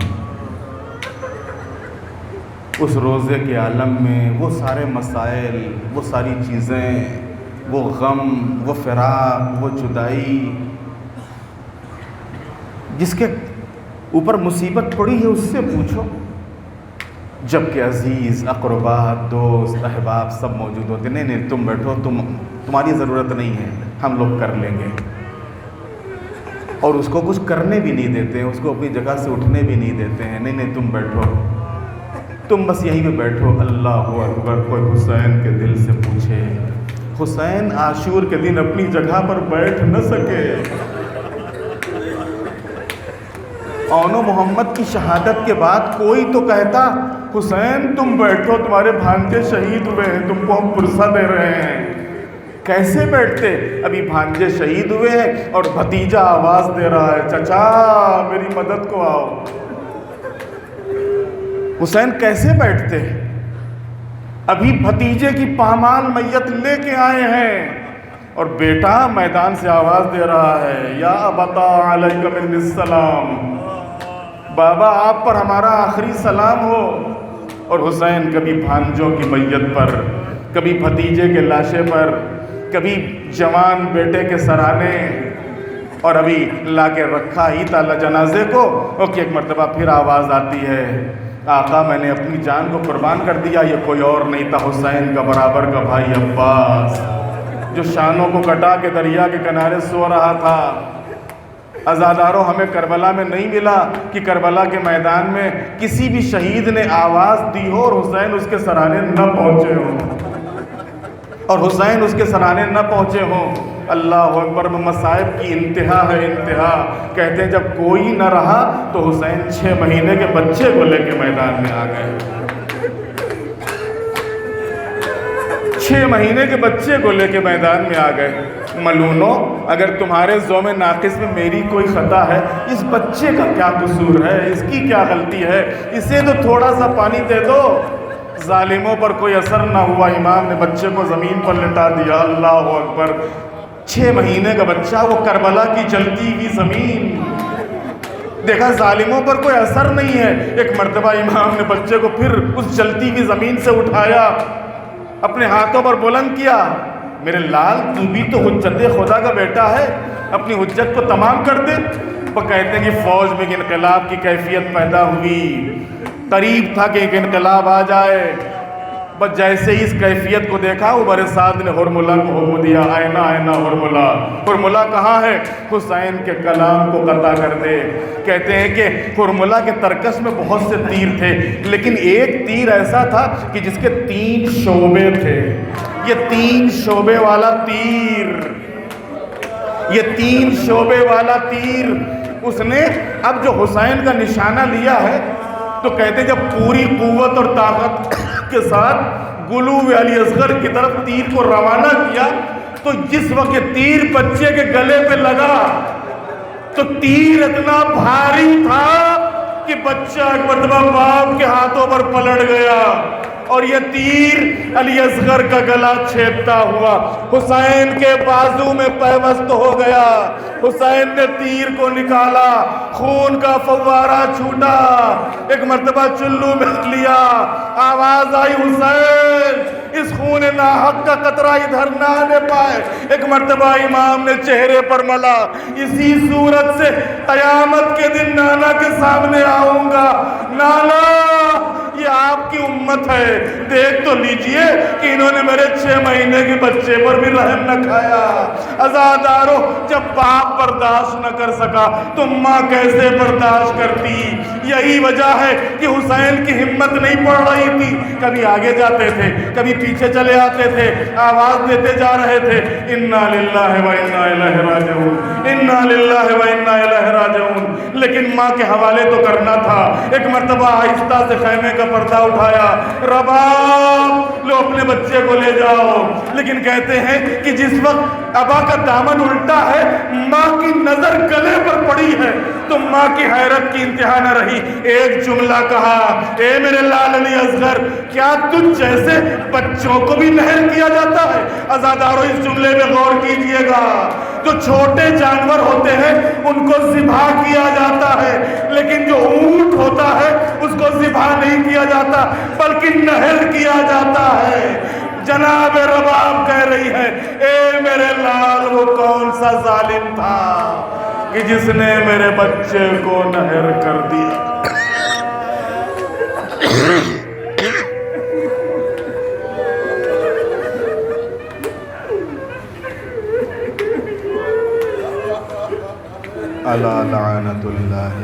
اس روزے کے عالم میں وہ سارے مسائل، وہ ساری چیزیں، وہ غم، وہ فراق، وہ جدائی، جس کے اوپر مصیبت پڑی ہے اس سے پوچھو. جبکہ عزیز، اقربا، دوست، احباب سب موجود ہوتے. نہیں تم بیٹھو، تمہاری ضرورت نہیں ہے، ہم لوگ کر لیں گے. اور اس کو کچھ کرنے بھی نہیں دیتے ہیں، اس کو اپنی جگہ سے اٹھنے بھی نہیں دیتے ہیں. نہیں تم بیٹھو، تم بس یہیں پہ بیٹھو. اللہ اکبر. کوئی حسین کے دل سے پوچھے. حسین عاشور کے دن اپنی جگہ پر بیٹھ نہ سکے. اون محمد کی شہادت کے بعد کوئی تو کہتا حسین تم بیٹھو، تمہارے بھانجے شہید ہوئے ہیں، تم کو ہم پرسہ دے رہے ہیں. کیسے بیٹھتے؟ ابھی بھانجے شہید ہوئے ہیں اور بھتیجا آواز دے رہا ہے چچا میری مدد کو آؤ. حسین کیسے بیٹھتے؟ ابھی بھتیجے کی پامال میت لے کے آئے ہیں اور بیٹا میدان سے آواز دے رہا ہے یا ابتا علیک من السلام، بابا آپ پر ہمارا آخری سلام ہو. اور حسین کبھی بھانجوں کی میت پر، کبھی بھتیجے کے لاشے پر، کبھی جوان بیٹے کے سرانے، اور ابھی لا کے رکھا ہی تھا جنازے کو کہ ایک مرتبہ پھر آواز آتی ہے آقا میں نے اپنی جان کو قربان کر دیا. یہ کوئی اور نہیں تھا، حسین کا برابر کا بھائی عباس، جو شانوں کو کٹا کے دریا کے کنارے سو رہا تھا. عزاداروں ہمیں کربلا میں نہیں ملا کہ کربلا کے میدان میں کسی بھی شہید نے آواز دی ہو اور حسین اس کے سرانے نہ پہنچے ہوں، اور حسین اس کے سرانے نہ پہنچے ہوں. اللہ اکبر. مصائب کی انتہا ہے انتہا. کہتے ہیں جب کوئی نہ رہا تو حسین 6 مہینے کے بچے کو لے کے میدان میں آ گئے. 6 مہینے کے بچے کو لے کے میدان میں آ گئے. ملونو، اگر تمہارے ذوم ناقص میں میری کوئی خطا ہے، اس بچے کا کیا قصور ہے، اس کی کیا غلطی ہے، اسے تو تھوڑا سا پانی دے دو. ظالموں پر کوئی اثر نہ ہوا، امام نے بچے کو زمین پر لٹا دیا. اللہ اکبر. 6 مہینے کا بچہ، وہ کربلا کی جلتی ہوئی زمین. دیکھا ظالموں پر کوئی اثر نہیں ہے. ایک مرتبہ امام نے بچے کو پھر اس جلتی ہوئی زمین سے اٹھایا، اپنے ہاتھوں پر بلند کیا میرے لال تو بھی تو حجت خدا کا بیٹا ہے، اپنی حجت کو تمام کر دے۔ وہ کہتے ہیں کہ فوج میں انقلاب کی کیفیت پیدا ہوئی، قریب تھا کہ ایک انقلاب آ جائے، بس جیسے ہی اس کیفیت کو دیکھا عمر سعد نے ہرملہ کو حکم دیا، آئینہ آئینہ ہرملہ۔ ہرملہ کہاں ہے؟ حسین کے کلام کو قطع کر دے۔ کہتے ہیں کہ ہرملہ کے ترکش میں بہت سے تیر تھے، لیکن ایک تیر ایسا تھا کہ جس کے 3 شعبے تھے۔ یہ 3 شعبے والا تیر، یہ 3 شعبے والا تیر اس نے اب جو حسین کا نشانہ لیا ہے، تو کہتے ہیں جب پوری قوت اور طاقت کے ساتھ گلو علی اصغر کی طرف تیر کو روانہ کیا، تو جس وقت تیر بچے کے گلے پہ لگا تو تیر اتنا بھاری تھا کہ بچہ ایک مرتبہ باپ کے ہاتھوں پر پلٹ گیا، اور یہ تیر علی اصغر کا گلا چھیدتا ہوا حسین کے بازو میں پیوست ہو گیا۔ حسین نے تیر کو نکالا، خون کا فوارہ چھوٹا، ایک مرتبہ چلو میں لیا، آواز آئی حسین اس خون ناحق کا قطرہ ادھر نہ آنے پائے۔ ایک مرتبہ امام نے چہرے پر ملا، اسی صورت سے قیامت کے دن نانا کے سامنے آؤں گا، نانا یہ آپ کی امت ہے، دیکھ تو لیجئے کہ انہوں نے میرے 6 مہینے کے بچے پر بھی رحم نہ کھایا۔ عزادارو، جب باپ برداشت نہ کر سکا تو ماں کیسے برداشت کرتی؟ یہی وجہ ہے کہ حسین کی ہمت نہیں پڑ رہی تھی، کبھی آگے جاتے تھے، کبھی پیچھے چلے آتے تھے، آواز دیتے جا رہے تھے، انا للہ و انا الیہ راجعون، انا للہ و انا الیہ راجعون، لیکن ماں کے حوالے تو کرنا تھا۔ ایک مرتبہ آہستہ سے خیمے کا پردہ اٹھایا، رباب لو اپنے بچے کو لے جاؤ، لیکن کہتے ہیں کہ جس وقت ابا کا دامن الٹا ہے، ماں کی نظر گلے پر پڑی ہے، تو ماں کی حیرت کی انتہا نہ رہی، ایک جملہ کہا، اے میرے لال علی اصغر، کیا تجھ جیسے بچوں کو بھی نہر کیا جاتا ہے؟ عزادارو اس جملے میں غور کیجئے گا، جو چھوٹے جانور ہوتے ہیں ان کو ذبح کیا جاتا ہے، لیکن جو اونٹ ہوتا ہے اس کو ذبح نہیں کیا جاتا بلکہ نہر کیا جاتا ہے۔ جناب رباب کہہ رہی ہے، اے میرے لال وہ کون سا ظالم تھا کہ جس نے میرے بچے کو نہر کر دیا؟ الا لعنت اللہ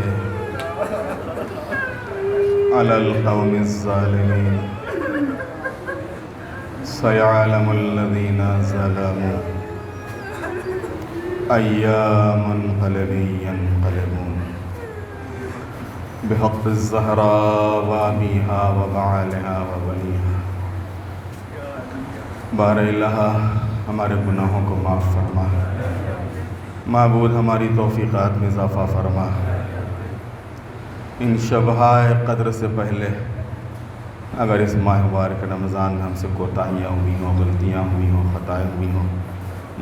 علی القوم الظالمین سیعلم الذین ظلموا ایام منقلب ینقلبون بحق الزہراء وابیہا وبعالہا وبنیہا۔ بار الہ ہمارے گناہوں کو معاف فرما، معبود ہماری توفیقات میں اضافہ فرما۔ ان شبہ قدر سے پہلے اگر اس ماہ مبارک رمضان میں ہم سے کوتاہیاں ہوئی ہوں، غلطیاں ہوئی ہوں، خطائیں ہوئی ہوں،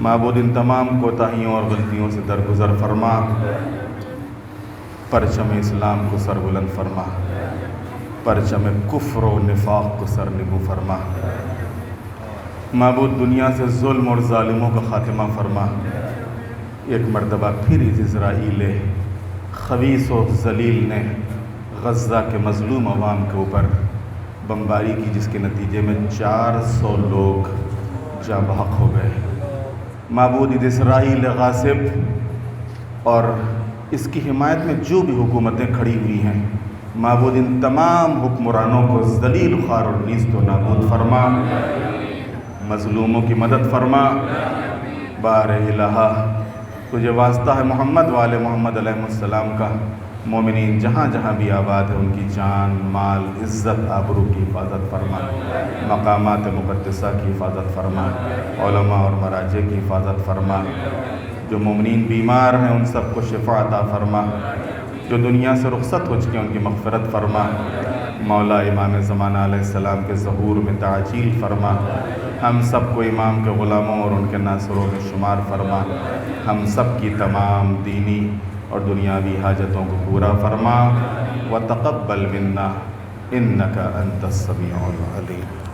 معبود ان تمام کوتاہیوں اور غلطیوں سے درگزر فرما، پرچم اسلام کو سربلند فرما، پرچم کفر و نفاق کو سرنگو فرما۔ معبود دنیا سے ظلم اور ظالموں کا خاتمہ فرما۔ ایک مرتبہ پھر اس اسرائیل خبیث و ذلیل نے غزہ کے مظلوم عوام کے اوپر بمباری کی، جس کے نتیجے میں 400 لوگ جاں بحق ہو گئے۔ معبود اس اسرائیل غاصب اور اس کی حمایت میں جو بھی حکومتیں کھڑی ہوئی ہیں، معبود ان تمام حکمرانوں کو ذلیل خوار اور نیست و نابود فرما، مظلوموں کی مدد فرما۔ بار الہ تجھے واسطہ ہے محمد والے محمد علیہ السلام کا، مومنین جہاں جہاں بھی آباد ہے ان کی جان، مال، عزت، آبرو کی حفاظت فرما، مقامات مقدسہ کی حفاظت فرما، علماء اور مراجع کی حفاظت فرما۔ جو مومنین بیمار ہیں ان سب کو شفا عطا فرما، جو دنیا سے رخصت ہو چکے ان کی مغفرت فرما۔ مولا امام زمانہ علیہ السلام کے ظہور میں تعجیل فرما، ہم سب کو امام کے غلاموں اور ان کے ناصروں میں شمار فرما، ہم سب کی تمام دینی اور دنیاوی حاجتوں کو پورا فرما۔ وتقبل منا انک انت السمیع العلیم۔